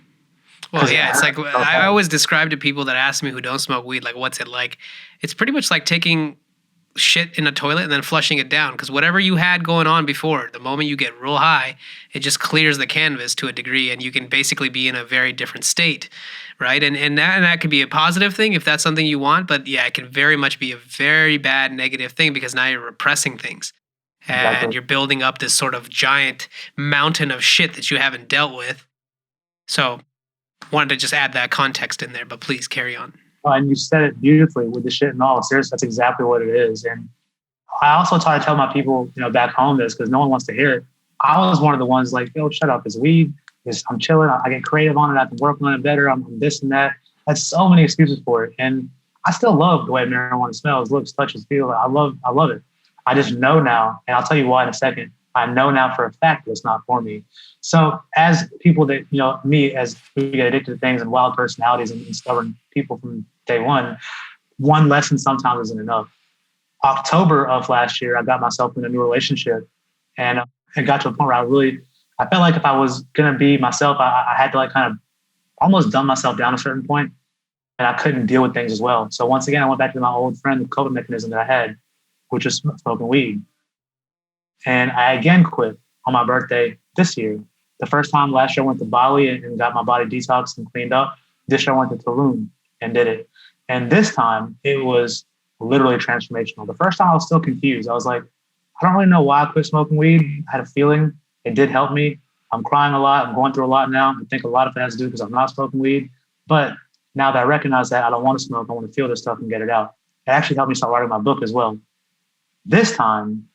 Speaker 1: Well, yeah, it's like I always describe to people that ask me who don't smoke weed, like, what's it like? It's pretty much like taking shit in a toilet and then flushing it down, because whatever you had going on before, the moment you get real high, it just clears the canvas to a degree, and you can basically be in a very different state, right? And that could be a positive thing if that's something you want, but yeah, it can very much be a very bad negative thing because now you're repressing things. And you're building up this sort of giant mountain of shit that you haven't dealt with. So wanted to just add that context in there, but please carry on.
Speaker 2: And you said it beautifully with the shit and all. Seriously, that's exactly what it is. And I also try to tell my people, back home this because no one wants to hear it. I was one of the ones like, yo, shut up. It's weed. I'm chilling. I get creative on it. I can work on it better. I'm this and that. That's so many excuses for it. And I still love the way marijuana smells, looks, touches, feels. I love it. I just know now, and I'll tell you why in a second. I know now for a fact that it's not for me. So as people that, me, as we get addicted to things and wild personalities and stubborn people from day one lesson sometimes isn't enough. October of last year, I got myself in a new relationship, and it got to a point where I felt like if I was going to be myself, I had to like kind of almost dumb myself down a certain point, and I couldn't deal with things as well. So once again, I went back to my old friend, the coping mechanism that I had, which is smoking weed. And I again quit on my birthday this year. The first time last year I went to Bali and got my body detoxed and cleaned up. This year I went to Tulum and did it. And this time it was literally transformational. The first time I was still confused. I was like, I don't really know why I quit smoking weed. I had a feeling it did help me. I'm crying a lot. I'm going through a lot now. I think a lot of it has to do because I'm not smoking weed. But now that I recognize that I don't want to smoke, I want to feel this stuff and get it out. It actually helped me start writing my book as well. This time,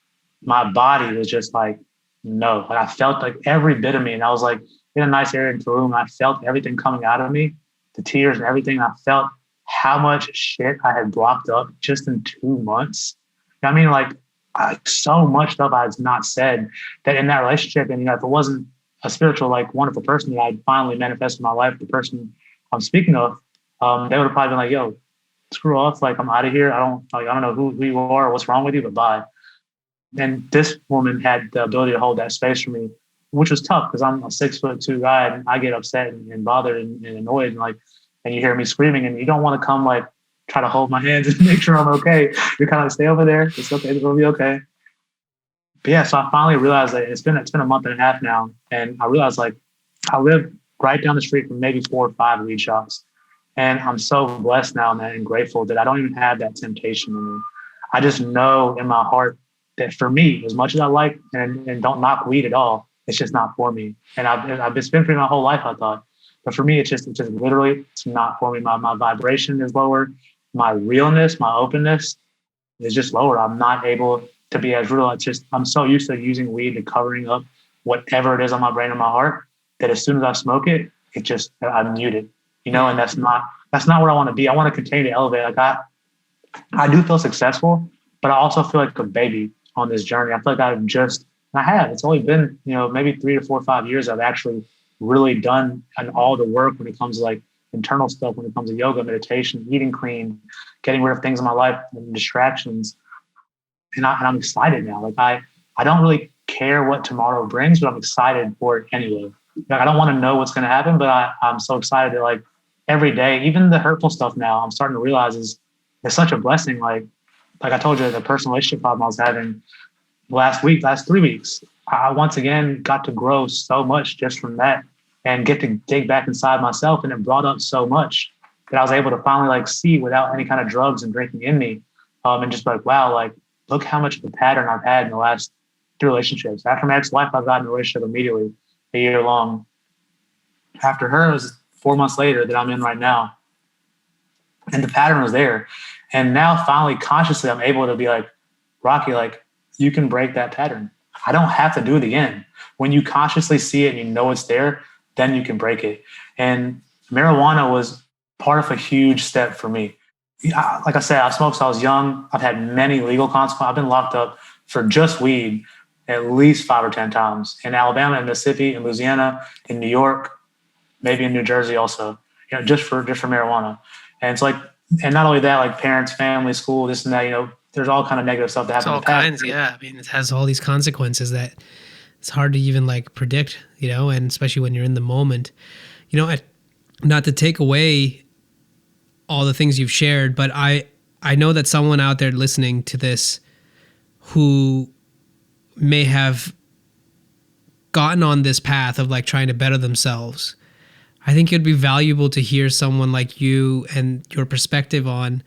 Speaker 2: my body was just like, no. Like I felt like every bit of me, and I was like in a nice area in Tulum, and I felt everything coming out of me, the tears and everything. I felt how much shit I had blocked up just in 2 months. I mean, like so much stuff I had not said that in that relationship. And if it wasn't a spiritual, like wonderful person that I'd finally manifested in my life, the person I'm speaking of, they would have probably been like, yo, screw off. Like I'm out of here. I don't know who you are or what's wrong with you, but bye. And this woman had the ability to hold that space for me, which was tough because I'm a 6'2" guy and I get upset and bothered and annoyed and you hear me screaming and you don't want to come like try to hold my hands and make sure I'm okay. You're kind of like, stay over there. It's okay. It'll be okay. But yeah, so I finally realized that it's been a month and a half now. And I realized like I live right down the street from maybe 4 or 5 weed shops. And I'm so blessed now, man, and grateful that I don't even have that temptation in me. I just know in my heart that for me, as much as I like and don't knock weed at all, it's just not for me. And I've been spending my whole life, I thought. But for me, it's just literally, it's not for me. My vibration is lower. My realness, my openness is just lower. I'm not able to be as real. I'm so used to using weed and covering up whatever it is on my brain and my heart that as soon as I smoke it, I'm muted, and that's not where I want to be. I want to continue to elevate. Like I do feel successful, but I also feel like a baby on this journey. I feel like it's only been, maybe 3 to 4 or 5 years I've actually really done and all the work when it comes to like internal stuff, when it comes to yoga, meditation, eating clean, getting rid of things in my life and distractions. And I'm excited now. Like I don't really care what tomorrow brings, but I'm excited for it anyway. Like I don't want to know what's going to happen, but I'm so excited that like every day, even the hurtful stuff now, I'm starting to realize it's such a blessing. Like I told you, the personal relationship problem I was having last 3 weeks, I once again got to grow so much just from that and get to dig back inside myself. And it brought up so much that I was able to finally like see without any kind of drugs and drinking in me. And just like, wow, like look how much of a pattern I've had in the last 3 relationships. After my ex-wife, I got in a relationship immediately, a year long. After her, it was 4 months later that I'm in right now. And the pattern was there. And now finally, consciously, I'm able to be like, Rocky, like you can break that pattern. I don't have to do it again. When you consciously see it and you know it's there, then you can break it. And marijuana was part of a huge step for me. Like I said, I smoked since I was young. I've had many legal consequences. I've been locked up for just weed at least 5 or 10 times in Alabama, in Mississippi, in Louisiana, in New York, maybe in New Jersey also, just for marijuana. And it's like, and not only that, like parents, family, school, this and that, there's all kind of negative stuff that happens.
Speaker 1: It's all kinds, yeah. I mean, it has all these consequences that it's hard to even like predict, and especially when you're in the moment. Not to take away all the things you've shared, but I know that someone out there listening to this who may have gotten on this path of like trying to better themselves, I think it'd be valuable to hear someone like you and your perspective on.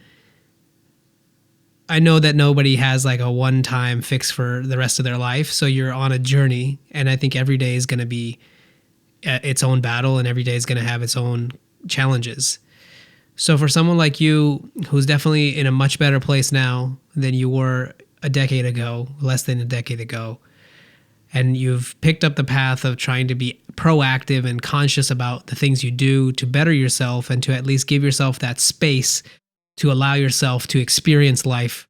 Speaker 1: I know that nobody has like a one-time fix for the rest of their life. So you're on a journey, and I think every day is going to be its own battle, and every day is going to have its own challenges. So for someone like you, who's definitely in a much better place now than you were a decade ago, less than a decade ago, and you've picked up the path of trying to be proactive and conscious about the things you do to better yourself and to at least give yourself that space to allow yourself to experience life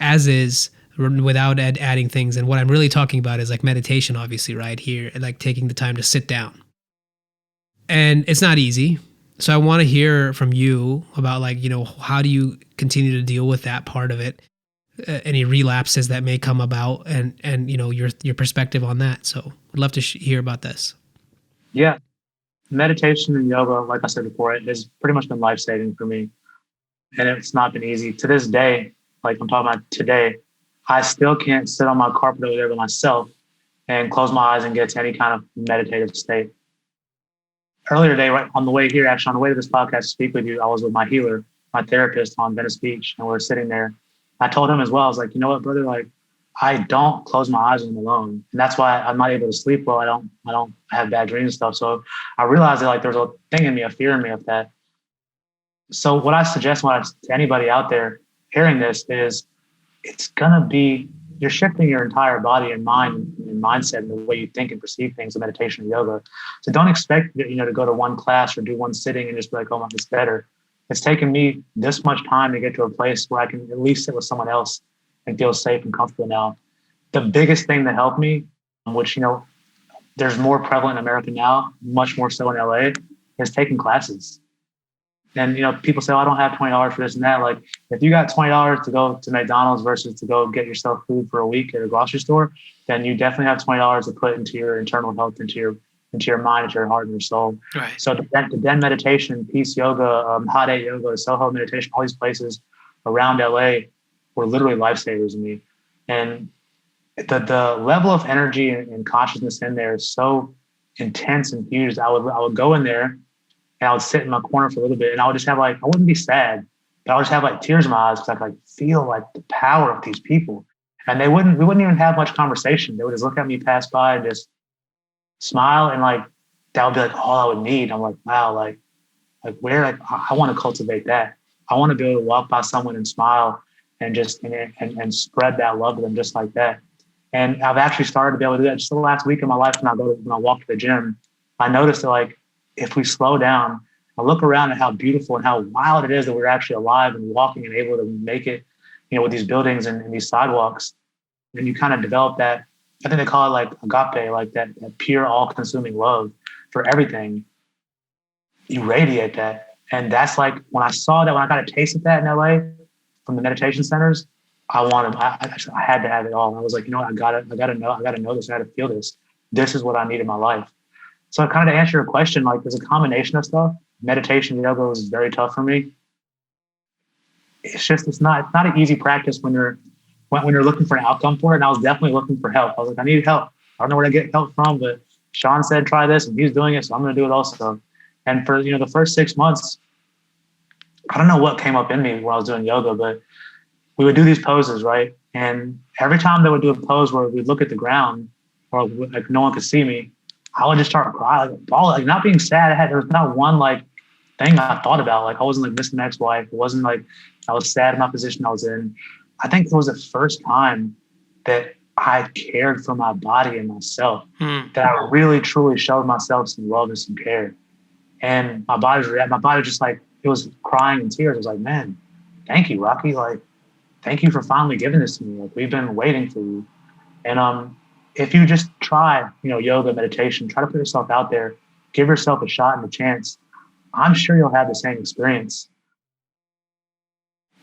Speaker 1: as is without adding things. And what I'm really talking about is like meditation, obviously, right here, and like taking the time to sit down. And it's not easy. So I want to hear from you about like, how do you continue to deal with that part of it? Any relapses that may come about and your perspective on that. So I'd love to hear about this.
Speaker 2: Yeah. Meditation and yoga, like I said before, it has pretty much been life-saving for me. And it's not been easy. To this day, like I'm talking about today, I still can't sit on my carpet over there by myself and close my eyes and get to any kind of meditative state. Earlier today, right on the way here, actually on the way to this podcast to speak with you, I was with my healer, my therapist on Venice Beach, and we were sitting there. I told him as well, I was like, you know what, brother, like I don't close my eyes when I'm alone. And that's why I'm not able to sleep well. I don't have bad dreams and stuff. So I realized that like there's a thing in me, a fear in me of that. So what I suggest to anybody out there hearing this is it's going to be, you're shifting your entire body and mind and mindset and the way you think and perceive things in meditation and yoga. So don't expect, to go to one class or do one sitting and just be like, oh my, it's better. It's taken me this much time to get to a place where I can at least sit with someone else and feel safe and comfortable now. The biggest thing that helped me, which, there's more prevalent in America now, much more so in LA, is taking classes. And, people say, oh, I don't have $20 for this and that. Like, if you got $20 to go to McDonald's versus to go get yourself food for a week at a grocery store, then you definitely have $20 to put into your internal health, into your mind, into your heart and your soul.
Speaker 1: Right.
Speaker 2: So the Den meditation, peace yoga, hot eight yoga, Soho meditation, all these places around LA were literally lifesavers to me. And the level of energy and consciousness in there is so intense and huge. I would go in there and I would sit in my corner for a little bit and I would just have I wouldn't be sad, but I would just have tears in my eyes because I could feel the power of these people. And we wouldn't even have much conversation. They would just look at me, pass by and just smile. And that would be all I would need. I'm like, wow, where, I want to cultivate that. I want to be able to walk by someone and smile and just, and spread that love to them just like that. And I've actually started to be able to do that just the last week of my life when I walk to the gym. I noticed that if we slow down and look around at how beautiful and how wild it is that we're actually alive and walking and able to make it, with these buildings and these sidewalks, then you kind of develop that. I think they call it like agape, like that pure, all-consuming love for everything. You radiate that, and that's like when I saw that, when I got a taste of that in LA from the meditation centers, I wanted, I had to have it all. I was like, I gotta know this. I gotta feel this. This is what I need in my life. So kind of to answer your question, like there's a combination of stuff. Meditation, yoga was very tough for me. It's not an easy practice when you're looking for an outcome for it. And I was definitely looking for help. I was like, I need help. I don't know where to get help from, but Sean said try this, and he's doing it, so I'm going to do it also. And for the first 6 months, I don't know what came up in me when I was doing yoga, but we would do these poses, right? And every time they would do a pose where we'd look at the ground, or like no one could see me, I would just start crying, like bawl, like not being sad. There was not one like thing I thought about. Like I wasn't like missing my ex-wife. It wasn't like I was sad in my position I was in. I think it was the first time that I cared for my body and myself, that I really truly showed myself some love and some care. And my body just like, it was crying in tears. I was like, man, thank you, Rocky. Like, thank you for finally giving this to me. Like, we've been waiting for you. And if you just try, yoga, meditation, try to put yourself out there, give yourself a shot and a chance, I'm sure you'll have the same experience.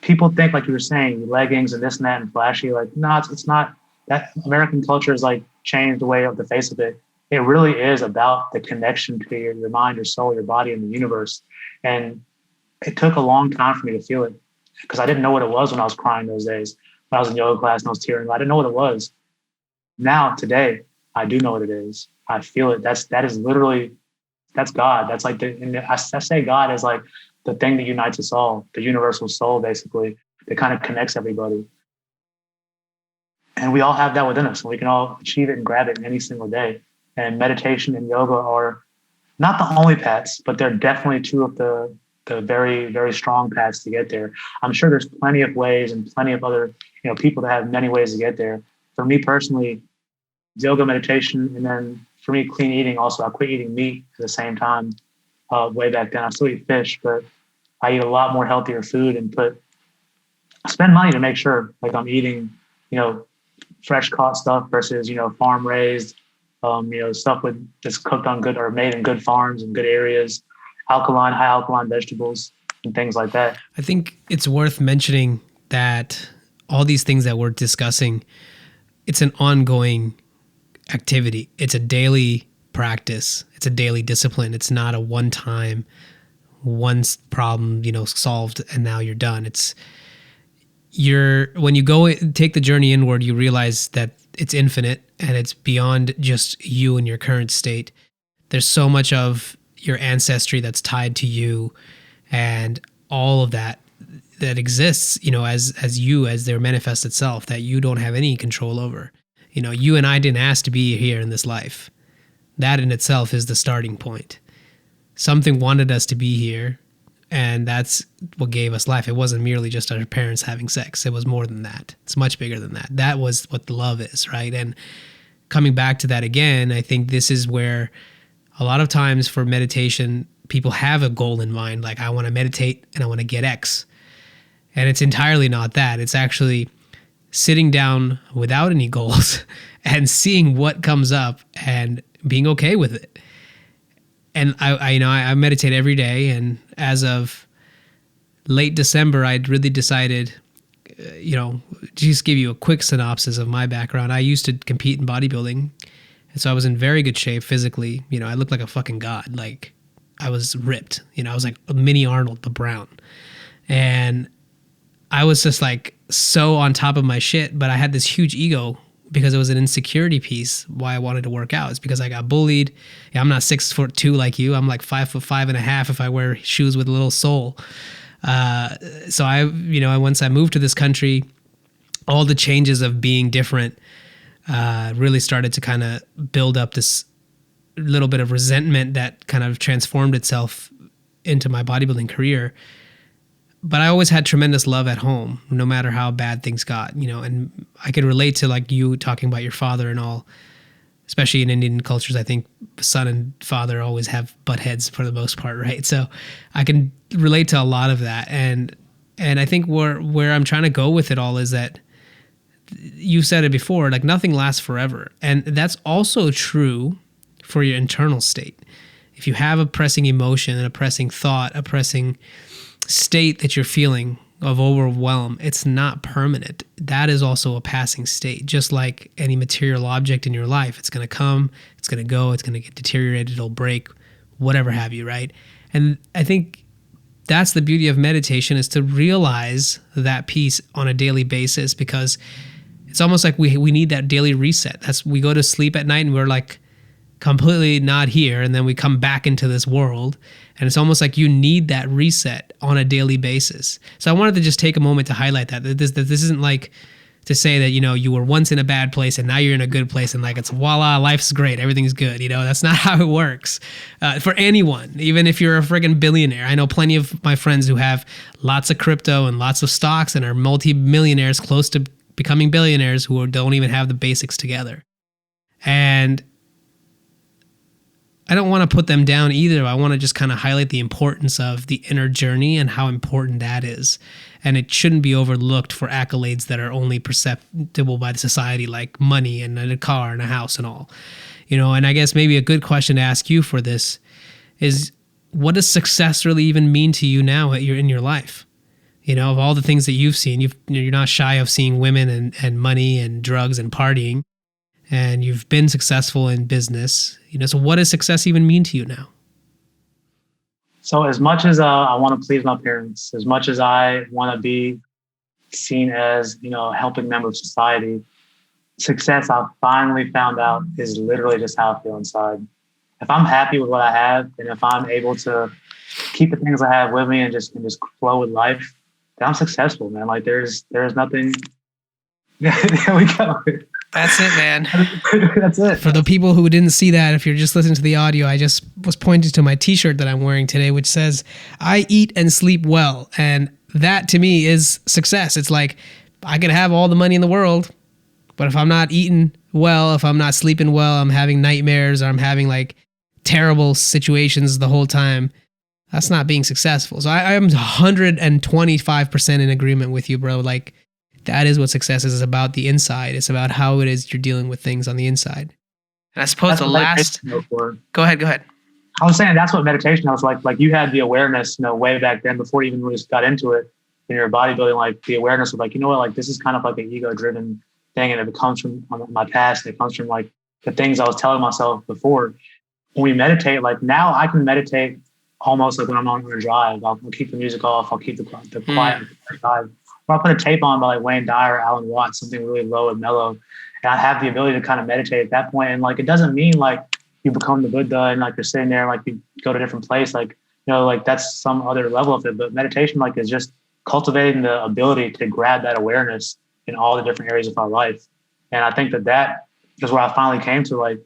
Speaker 2: People think, like you were saying, leggings and this and that and flashy. Like, no, it's not. That American culture has like changed the way of the face of it. It really is about the connection to your mind, your soul, your body, and the universe. And it took a long time for me to feel it, because I didn't know what it was when I was crying those days. When I was in yoga class and I was tearing, I didn't know what it was. Now, today, I do know what it is. I feel it. That's God. That's like I say God is like the thing that unites us all, the universal soul, basically, that kind of connects everybody. And we all have that within us, and we can all achieve it and grab it any single day. And meditation and yoga are not the only paths, but they're definitely two of the very, very strong paths to get there. I'm sure there's plenty of ways and plenty of other, people that have many ways to get there. For me personally, yoga, meditation, and then for me, clean eating also. I quit eating meat at the same time way back then. I still eat fish, but I eat a lot more healthier food and spend money to make sure like I'm eating, fresh caught stuff versus, farm raised, stuff that's cooked on good or made in good farms and good areas, high alkaline vegetables and things like that.
Speaker 1: I think it's worth mentioning that all these things that we're discussing, it's an ongoing activity. It's a daily practice. It's a daily discipline. It's not a one-time, problem, solved and now you're done. When you go take the journey inward, you realize that it's infinite and it's beyond just you and your current state. There's so much of your ancestry that's tied to you and all of that exists, as their manifest itself, that you don't have any control over. You and I didn't ask to be here in this life. That in itself is the starting point. Something wanted us to be here, and that's what gave us life. It wasn't merely just our parents having sex. It was more than that. It's much bigger than that. That was what love is, right? And coming back to that again, I think this is where a lot of times for meditation, people have a goal in mind, like I want to meditate and I want to get X. And it's entirely not that. It's actually sitting down without any goals and seeing what comes up and being okay with it. And I meditate every day. And as of late December, I'd really decided, just give you a quick synopsis of my background. I used to compete in bodybuilding. And so I was in very good shape physically. I looked like a fucking god. Like I was ripped. I was like a mini Arnold, but brown. And I was just like so on top of my shit, but I had this huge ego because it was an insecurity piece why I wanted to work out. It's because I got bullied. Yeah, I'm not 6'2" like you. I'm like 5'5.5" if I wear shoes with a little sole. So once I moved to this country, all the changes of being different really started to kind of build up this little bit of resentment that kind of transformed itself into my bodybuilding career. But I always had tremendous love at home, no matter how bad things got, and I could relate to like you talking about your father and all. especially in Indian cultures, I think son and father always have butt heads for the most part, right? So I can relate to a lot of that. And I think where I'm trying to go with it all is that you said it before, like nothing lasts forever. And that's also true for your internal state. If you have a pressing emotion and a pressing thought, a pressing state that you're feeling of overwhelm, it's not permanent. That is also a passing state. Just like any material object in your life, it's going to come, it's going to go, it's going to get deteriorated, it'll break, whatever have you, right? And I think that's the beauty of meditation, is to realize that piece on a daily basis, because it's almost like we need that daily reset. We go to sleep at night and we're like completely not here, and then we come back into this world, and it's almost like you need that reset on a daily basis. So I wanted to just take a moment to highlight that this isn't like to say that, you were once in a bad place and now you're in a good place and like it's voila, life's great, everything's good. That's not how it works for anyone, even if you're a friggin' billionaire. I know plenty of my friends who have lots of crypto and lots of stocks and are multi-millionaires close to becoming billionaires who don't even have the basics together. And I don't want to put them down either. I want to just kind of highlight the importance of the inner journey and how important that is. And it shouldn't be overlooked for accolades that are only perceptible by the society, like money and a car and a house and all. And I guess maybe a good question to ask you for this is, what does success really even mean to you now in your life? Of all the things that you've seen, you're not shy of seeing women and money and drugs and partying. And you've been successful in business, so what does success even mean to you now?
Speaker 2: So as much as I want to please my parents, as much as I want to be seen as, a helping member of society, success, I've finally found out, is literally just how I feel inside. If I'm happy with what I have, and if I'm able to keep the things I have with me and just flow with life, then I'm successful, man. Like there's nothing. There we go.
Speaker 1: That's it, man.
Speaker 2: That's it.
Speaker 1: For the people who didn't see that, if you're just listening to the audio, I just was pointing to my t-shirt that I'm wearing today, which says, "I eat and sleep well." And that to me is success. It's like, I could have all the money in the world, but if I'm not eating well, if I'm not sleeping well, I'm having nightmares, or I'm having like terrible situations the whole time, that's not being successful. So I'm 125% in agreement with you, bro. Like, that is what success is. It's about the inside. It's about how it is you're dealing with things on the inside. And I suppose
Speaker 2: that's
Speaker 1: the last... Go ahead.
Speaker 2: I was saying that's what meditation was like. Like you had the awareness, way back then before you even really got into it in your bodybuilding, like the awareness of like, like this is kind of like an ego-driven thing, and it comes from my past. It comes from like the things I was telling myself before. When we meditate, like now I can meditate almost like when I'm on a drive. I'll keep the music off. I'll keep the quiet drive. Or I'll put a tape on by like Wayne Dyer or Alan Watts, something really low and mellow. And I have the ability to kind of meditate at that point. And like, it doesn't mean like you become the Buddha and like you're sitting there, like you go to a different place. Like, like that's some other level of it. But meditation like is just cultivating the ability to grab that awareness in all the different areas of our life. And I think that is where I finally came to, like,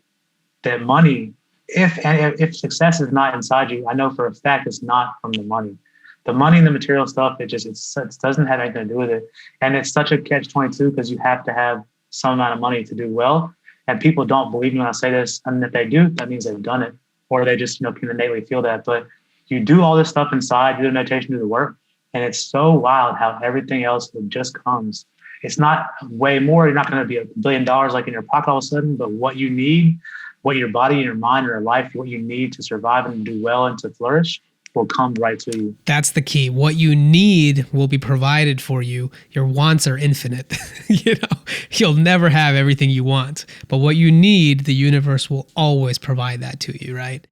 Speaker 2: that money, if success is not inside you, I know for a fact it's not from the money. The money and the material stuff, it doesn't have anything to do with it. And it's such a catch-22 because you have to have some amount of money to do well. And people don't believe me when I say this. And if they do, that means they've done it, or they just, can innately feel that. But you do all this stuff inside, you do the meditation, do the work. And it's so wild how everything else just comes. It's not way more. You're not going to be $1 billion like in your pocket all of a sudden, but what you need, what your body and your mind or your life, what you need to survive and do well and to flourish, will come right to you.
Speaker 1: That's the key. What you need will be provided for you. Your wants are infinite. You'll never have everything you want, but what you need, the universe will always provide that to you, right?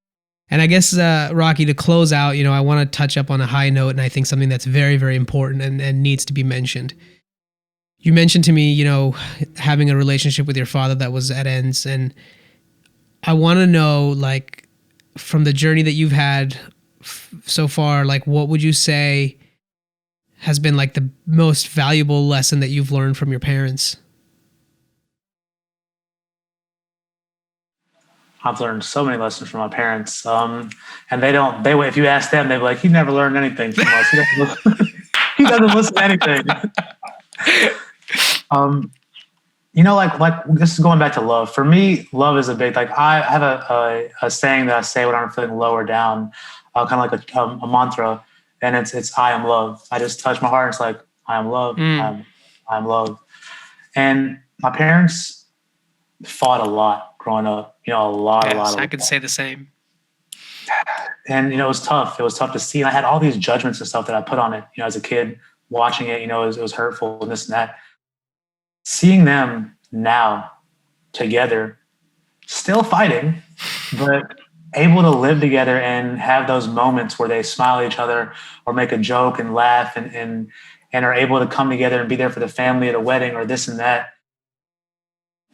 Speaker 1: And I guess, Rocky, to close out, I want to touch up on a high note, and I think something that's very, very important and needs to be mentioned. You mentioned to me, having a relationship with your father that was at ends, and I want to know, like, from the journey that you've had so far, like, what would you say has been like the most valuable lesson that you've learned from your parents?
Speaker 2: I've learned so many lessons from my parents. And if you ask them, they'd be like, he never learned anything from us. He doesn't listen to anything. like this is going back to love. For me, love is a big, like I have a saying that I say when I'm feeling low or down, kind of like a mantra, and it's I am love. I just touch my heart. And it's like I am love.
Speaker 1: Mm.
Speaker 2: I'm love. And my parents fought a lot growing up.
Speaker 1: Yes, I could say the same.
Speaker 2: And it was tough. It was tough to see. And I had all these judgments and stuff that I put on it. As a kid watching it, it was hurtful and this and that. Seeing them now together, still fighting, but able to live together and have those moments where they smile at each other or make a joke and laugh and are able to come together and be there for the family at a wedding or this and that.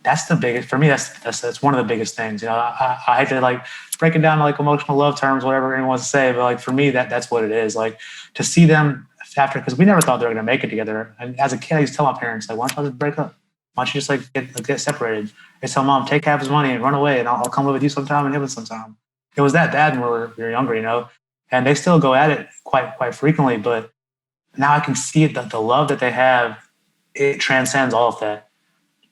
Speaker 2: That's the biggest for me. That's one of the biggest things. I hate to like break it down to like emotional love terms, whatever anyone wants to say, but like for me, that's what it is. Like to see them after, because we never thought they were going to make it together. And as a kid, I used to tell my parents, like, why don't you just break up? Why don't you just like get separated? I tell Mom, take half his money and run away, and I'll come live with you sometime and him sometime. It was that bad when we were younger, and they still go at it quite frequently. But now I can see it, that the love that they have, it transcends all of that.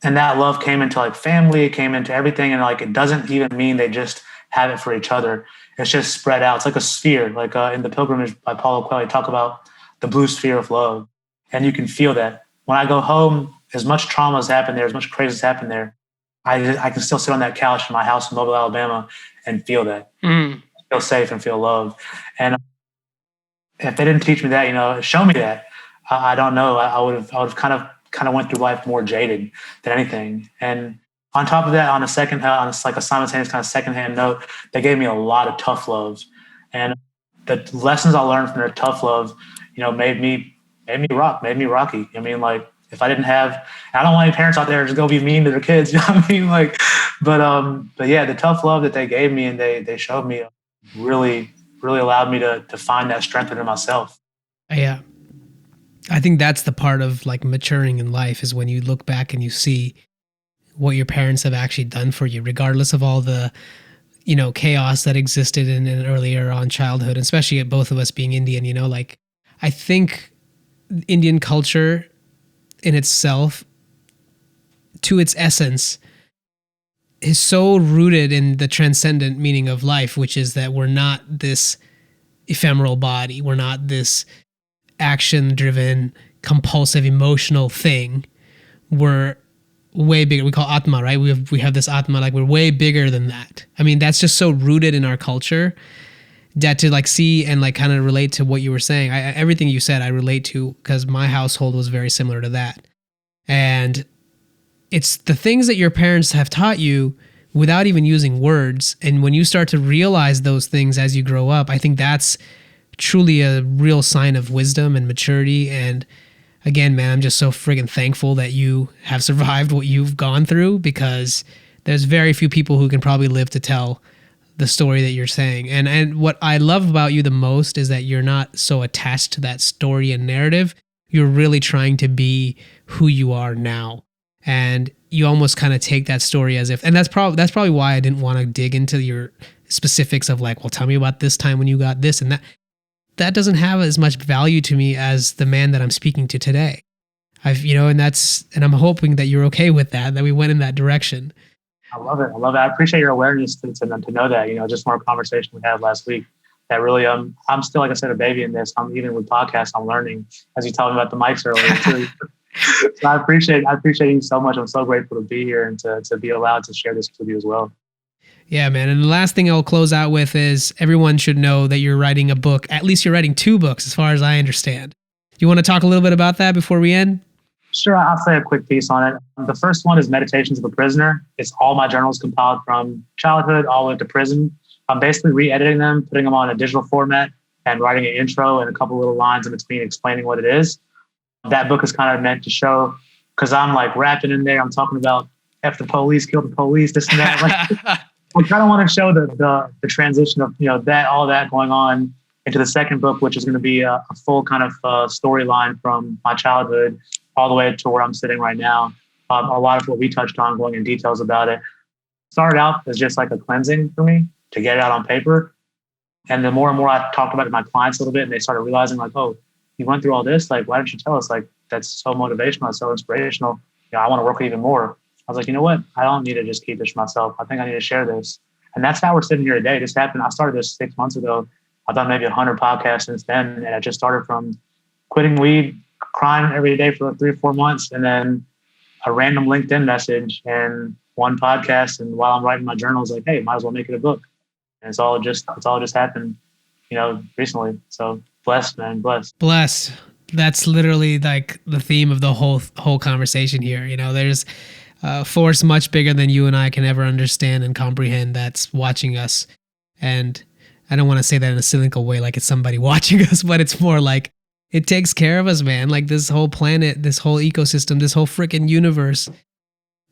Speaker 2: And that love came into like family, it came into everything. And like, it doesn't even mean they just have it for each other. It's just spread out. It's like a sphere, like in The Pilgrimage by Paulo Coelho, talk about the blue sphere of love. And you can feel that. When I go home, as much trauma has happened there, as much crazy has happened there, I can still sit on that couch in my house in Mobile, Alabama and feel that. Feel safe and feel loved. And if they didn't teach me that, show me that, I don't know. I would have kind of went through life more jaded than anything. And on top of that, on like a simultaneous kind of secondhand note, they gave me a lot of tough loves. And the lessons I learned from their tough love, made me rocky. I mean, like if I didn't have, I don't want any parents out there just go be mean to their kids. You know what I mean? Like, but yeah, the tough love that they gave me and they showed me really, really allowed me to find that strength within myself.
Speaker 1: Yeah. I think that's the part of like maturing in life is when you look back and you see what your parents have actually done for you, regardless of all the, chaos that existed in an earlier on childhood, especially at both of us being Indian, like I think Indian culture in itself, to its essence, is so rooted in the transcendent meaning of life, which is that we're not this ephemeral body. We're not this action-driven, compulsive, emotional thing. We're way bigger. We call Atma, right? We have this Atma, like we're way bigger than that. I mean, that's just so rooted in our culture that to like see and like kind of relate to what you were saying. Everything you said, I relate to because my household was very similar to that. And it's the things that your parents have taught you without even using words. And when you start to realize those things as you grow up, I think that's truly a real sign of wisdom and maturity. And again, man, I'm just so friggin' thankful that you have survived what you've gone through because there's very few people who can probably live to tell the story that you're saying. And what I love about you the most is that you're not so attached to that story and narrative. You're really trying to be who you are now. And you almost kind of take that story as if, and that's probably why I didn't want to dig into your specifics of like, well, tell me about this time when you got this and that. That doesn't have as much value to me as the man that I'm speaking to today. And I'm hoping that you're okay with that we went in that direction.
Speaker 2: I love it. I appreciate your awareness to know that, just from our conversation we had last week, that really, I'm still, like I said, a baby in this. I'm even with podcasts, I'm learning, as you told me about the mics earlier too. So I appreciate you so much. I'm so grateful to be here and to be allowed to share this with you as well.
Speaker 1: Yeah, man. And the last thing I'll close out with is everyone should know that you're writing a book. At least you're writing 2 books, as far as I understand. Do you want to talk a little bit about that before we end?
Speaker 2: Sure. I'll say a quick piece on it. The first one is Meditations of a Prisoner. It's all my journals compiled from childhood all the way to prison. I'm basically re-editing them, putting them on a digital format and writing an intro and a couple little lines in between explaining what it is. That book is kind of meant to show, because I'm like rapping in there. I'm talking about F the police, kill the police, this and that. Like, I kind of want to show the transition of, that, all that going on into the second book, which is going to be a full kind of storyline from my childhood all the way to where I'm sitting right now. A lot of what we touched on, going in details about it, started out as just like a cleansing for me to get it out on paper. And the more and more I talked about it to my clients a little bit, and they started realizing like, oh, you went through all this. Like, why didn't you tell us? Like, that's so motivational. It's so inspirational. I want to work with even more. I was like, you know what? I don't need to just keep this for myself. I think I need to share this. And that's how we're sitting here today. This happened. I started this 6 months ago. I've done maybe 100 podcasts since then. And I just started from quitting weed, crying every day for 3 or 4 months, and then a random LinkedIn message and one podcast. And while I'm writing my journals, like, hey, might as well make it a book. And it's all just happened, recently. So blessed, man, blessed.
Speaker 1: Blessed. That's literally like the theme of the whole conversation here. There's a force much bigger than you and I can ever understand and comprehend that's watching us. And I don't want to say that in a cynical way, like it's somebody watching us, but it's more like it takes care of us, man. Like this whole planet, this whole ecosystem, this whole freaking universe.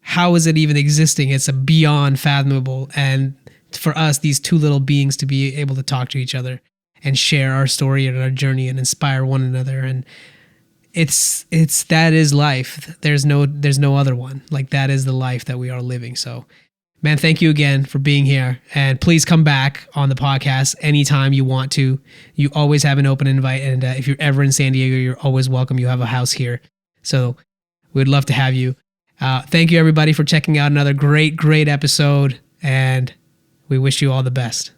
Speaker 1: How is it even existing? It's a beyond fathomable. And for us, these two little beings to be able to talk to each other and share our story and our journey and inspire one another. And it's that is life. There's no other one. Like that is the life that we are living. So man, thank you again for being here. And please come back on the podcast anytime you want to. You always have an open invite. And if you're ever in San Diego, you're always welcome. You have a house here. So we'd love to have you. Thank you everybody for checking out another great episode. And we wish you all the best.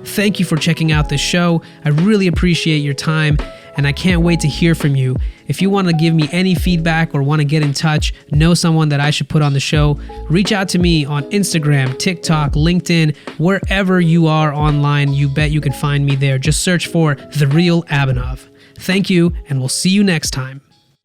Speaker 1: Thank you for checking out this show. I really appreciate your time, and I can't wait to hear from you. If you want to give me any feedback or want to get in touch, know someone that I should put on the show, reach out to me on Instagram, TikTok, LinkedIn, wherever you are online. You bet you can find me there. Just search for The Real Abhinav. Thank you, and we'll see you next time.